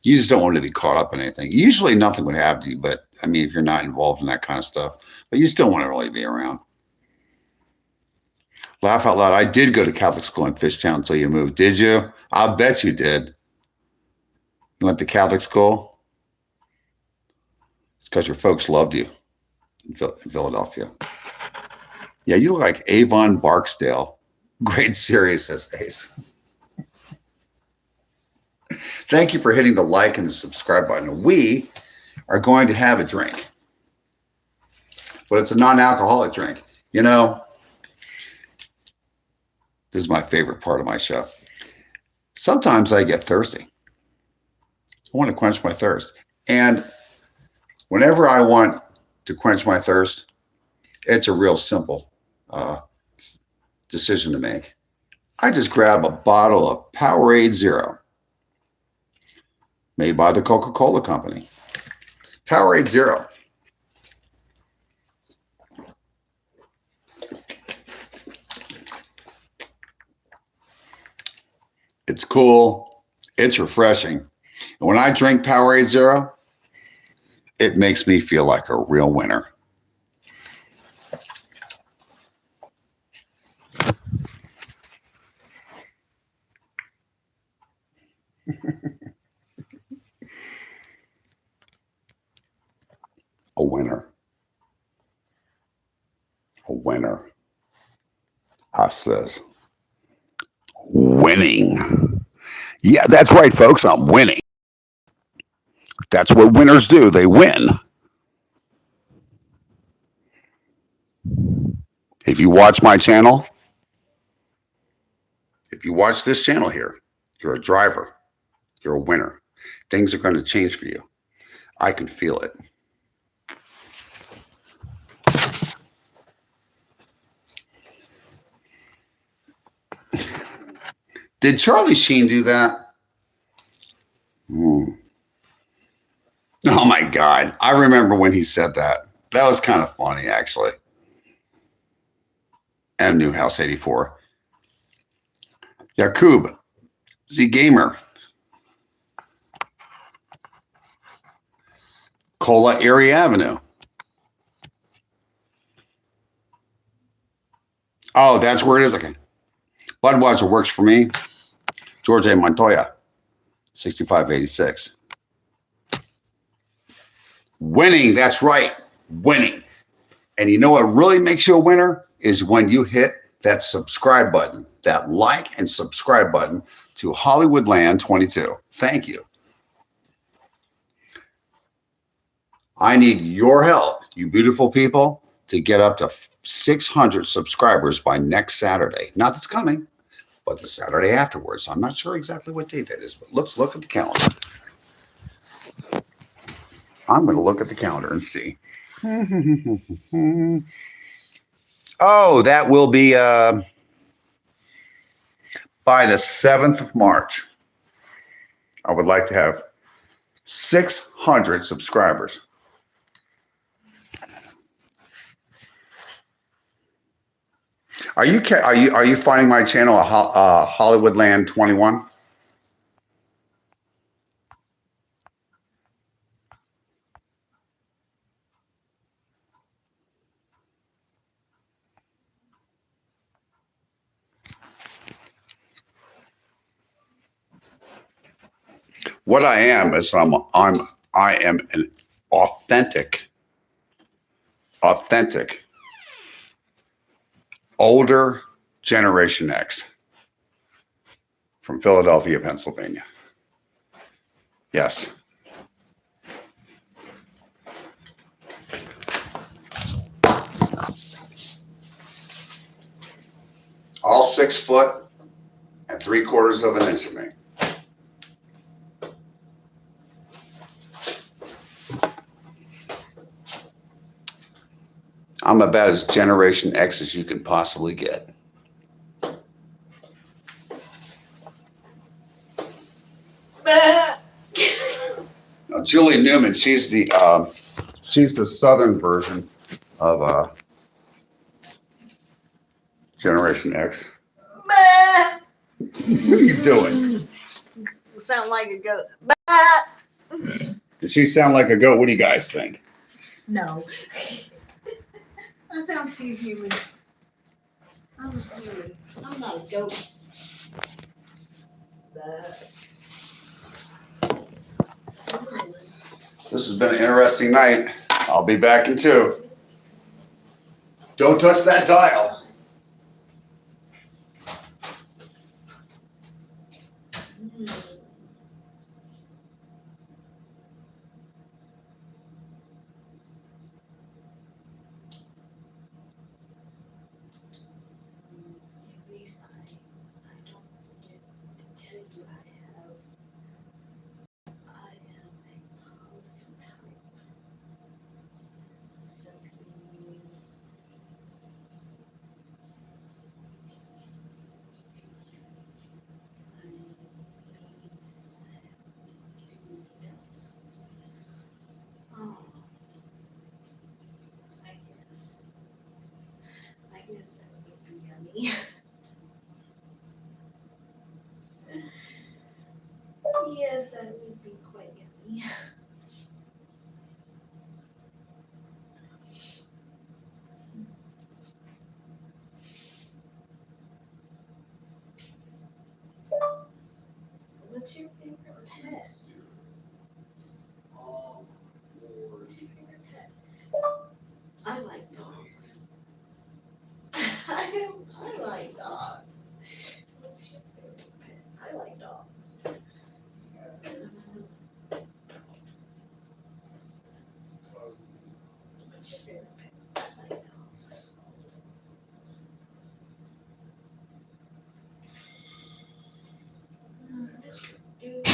You just don't want to be caught up in anything. Usually nothing would happen to you, but I mean, if you're not involved in that kind of stuff, but you still want to really be around. Laugh out loud. I did go to Catholic school in Fishtown until you moved. Did you? I'll bet you did. You went to Catholic school? It's because your folks loved you in Philadelphia. Yeah, you look like Avon Barksdale. Great serious essays. Thank you for hitting the like and the subscribe button. We are going to have a drink, but it's a non-alcoholic drink. You know, this is my favorite part of my show. Sometimes I get thirsty. I want to quench my thirst. And whenever I want to quench my thirst, it's a real simple decision to make. I just grab a bottle of Powerade Zero, made by the Coca-Cola Company. Powerade Zero. It's cool. It's refreshing. And when I drink Powerade Zero, it makes me feel like a real winner. A winner. A winner. I says, winning. Yeah, that's right, folks. I'm winning. That's what winners do. They win. If you watch my channel, if you watch this channel here, you're a driver. You're a winner. Things are going to change for you. I can feel it. Did Charlie Sheen do that? Oh my God. I remember when he said that. That was kind of funny, actually. And Newhouse 84. Yakub, Z Gamer. Cola Erie Avenue. Oh, that's where it is. Okay. Budweiser works for me. George A. Montoya, 6586. Winning, that's right, winning. And you know what really makes you a winner is when you hit that subscribe button, that like and subscribe button to Hollywoodland22. Thank you. I need your help, you beautiful people, to get up to 600 subscribers by next Saturday. Not that's coming, but the Saturday afterwards. I'm not sure exactly what date that is, but let's look at the calendar. I'm going to look at the calendar and see. Oh, that will be by the 7th of March. I would like to have 600 subscribers. Are you finding my channel Hollywoodland21? What I am is I am an authentic older Generation X from Philadelphia, Pennsylvania. Yes. All 6 foot and 3/4 of an inch of me. I'm about as Generation X as you can possibly get. Bah. Now, Julie Newman, she's the Southern version of Generation X. Bah. What are you doing? Sound like a goat. Bah. Does she sound like a goat? What do you guys think? No. I sound too human. I'm a human. I'm not a goat. Bah. This has been an interesting night. I'll be back in 2. Don't touch that dial. At least I don't forget to tell you I am a policy type. Simply means I need else. Oh, I guess that would be yummy. Yes, that would be quite yummy. What's your favorite pet? What's your favorite pet? I like dogs. I like dogs. What's your favorite pet? I like dogs. What's your favorite pet? I like dogs. Dude, at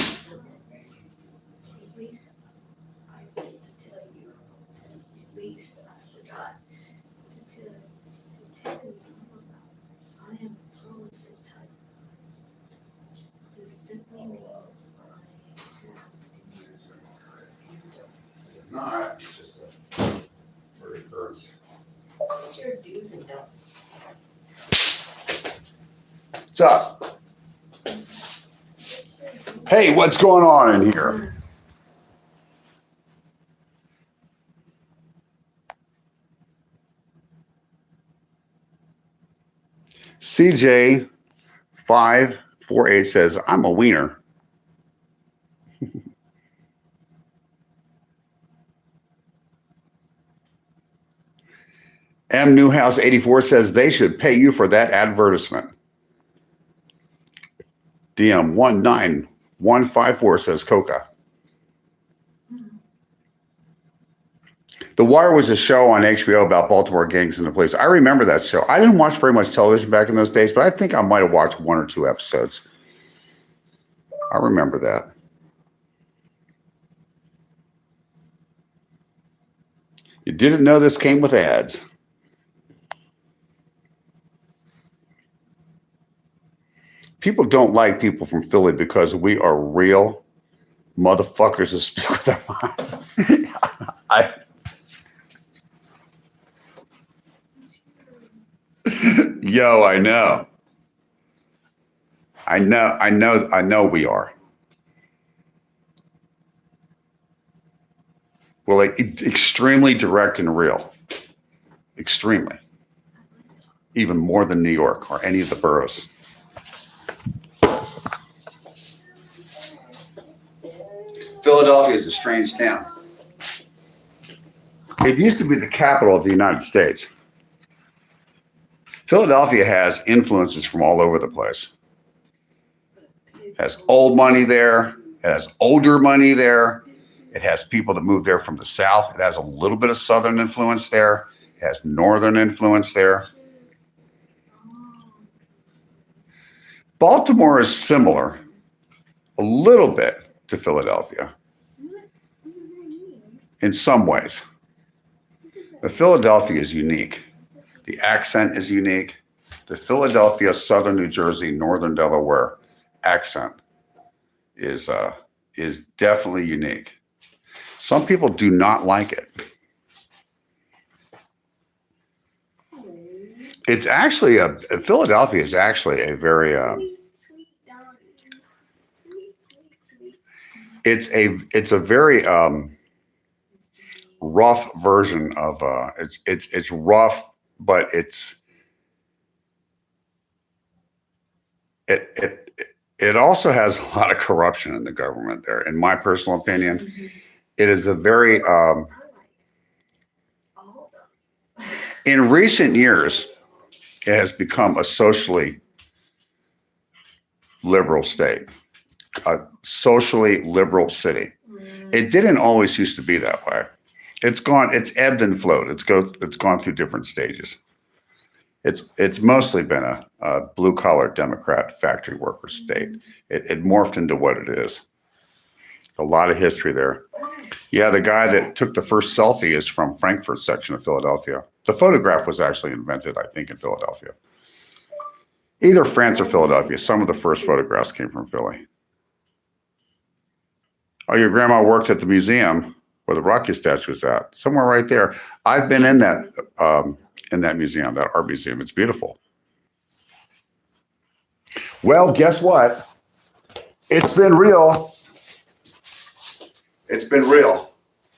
least I forget to tell you. At least I forgot to tell you. I am a policy type. This simply means I have do's and don'ts. It's not. It's just a very curse. What's your do's and don'ts? What's up? What's your do's? Hey, what's going on in here? CJ 548 says, I'm a wiener. M Newhouse 84 says they should pay you for that advertisement. DM 19154 says Coca. The Wire was a show on HBO about Baltimore gangs and the police. I remember that show. I didn't watch very much television back in those days, but I think I might have watched 1 or 2 episodes. I remember that. You didn't know this came with ads. People don't like people from Philly because we are real motherfuckers who speak with their minds. Yo, I know. I know we are. We're like extremely direct and real. Extremely. Even more than New York or any of the boroughs. Philadelphia is a strange town. It used to be the capital of the United States. Philadelphia has influences from all over the place. It has old money there. It has older money there. It has people that moved there from the South. It has a little bit of Southern influence there. It has Northern influence there. Baltimore is similar a little bit to Philadelphia in some ways. But Philadelphia is unique. The accent is unique. The Philadelphia, Southern New Jersey, Northern Delaware accent is definitely unique. Some people do not like it. It's actually Philadelphia is actually a very Sweet darling. Sweet. it's a very rough version of it's rough, but it also has a lot of corruption in the government there. In my personal opinion, it is a very I like all those. in recent years, it has become a socially liberal state, a socially liberal city. It didn't always used to be that way. It's ebbed and flowed. It's gone through different stages. It's mostly been a blue collar Democrat factory worker state. It morphed into what it is. A lot of history there. Yeah, the guy that took the first selfie is from Frankfurt section of Philadelphia. The photograph was actually invented, I think, in Philadelphia. Either France or Philadelphia. Some of the first photographs came from Philly. Oh, your grandma worked at the museum where the Rocky statue is at. Somewhere right there. I've been in that museum, that art museum. It's beautiful. Well, guess what? It's been real. It's been real,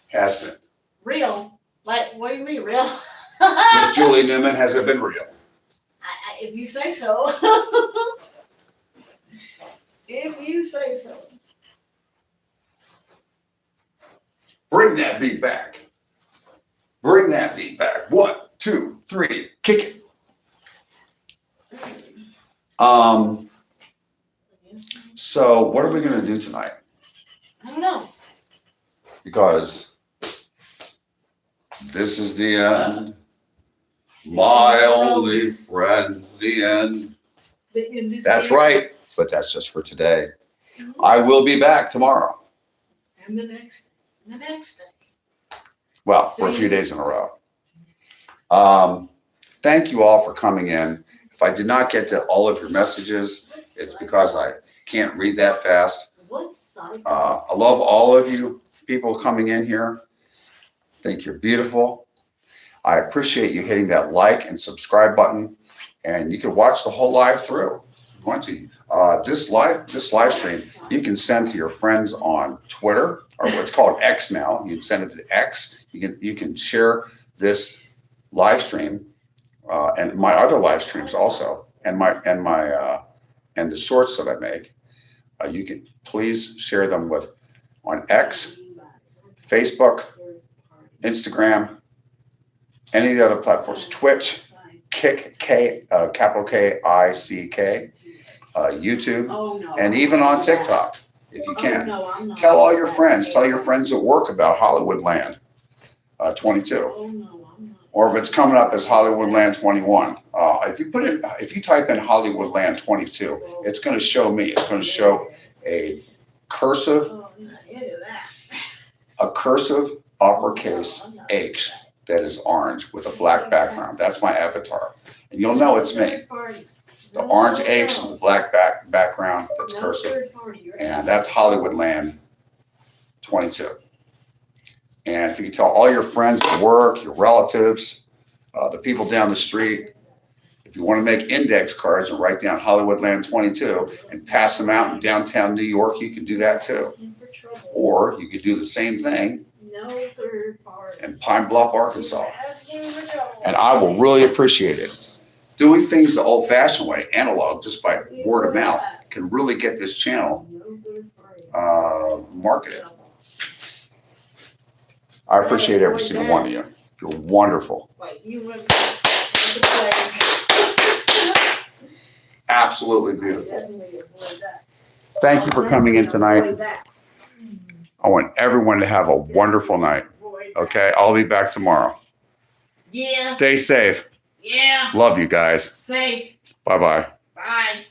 hasn't it? Real? Like, what do you mean, real? Miss Julie Newman, has it been real? If you say so. If you say so. Bring that beat back. Bring that beat back. 1, 2, 3, kick it. So what are we gonna do tonight? I don't know. Because this is the end. My only friend, the end. That's right, but that's just for today. I will be back tomorrow. And the next day. Well, for a few days in a row. Thank you all for coming in. If I did not get to all of your messages, it's because I can't read that fast. What side? I love all of you people coming in here. I think you're beautiful. I appreciate you hitting that like and subscribe button, and you can watch the whole live through. If you want to. This live stream you can send to your friends on Twitter, or what's called X now. You can send it to X. You can share this live stream and my other live streams also, and the shorts that I make. You can please share them on X, Facebook, Instagram, any of the other platforms, Twitch, Kick, capital K-I-C-K, YouTube, and even on TikTok, if you can. Tell all your friends. Tell your friends at work about Hollywoodland22. Or if it's coming up as Hollywoodland21. If you type in Hollywoodland22, it's going to show me. It's going to show a cursive uppercase H that is orange with a black background. That's my avatar. And you'll know it's me. The orange H and the black background, that's cursive. And that's Hollywoodland22. And if you can tell all your friends at work, your relatives, the people down the street, if you want to make index cards and write down Hollywoodland22 and pass them out in downtown New York, you can do that too. Or you could do the same thing in Pine Bluff, Arkansas. And I will really appreciate it. Doing things the old-fashioned way, analog, just by word of mouth, can really get this channel marketed. I appreciate every single one of you. You're wonderful. Absolutely beautiful. Thank you for coming in tonight. I want everyone to have a wonderful night. Okay, I'll be back tomorrow. Yeah. Stay safe. Yeah. Love you guys. Safe. Bye-bye. Bye.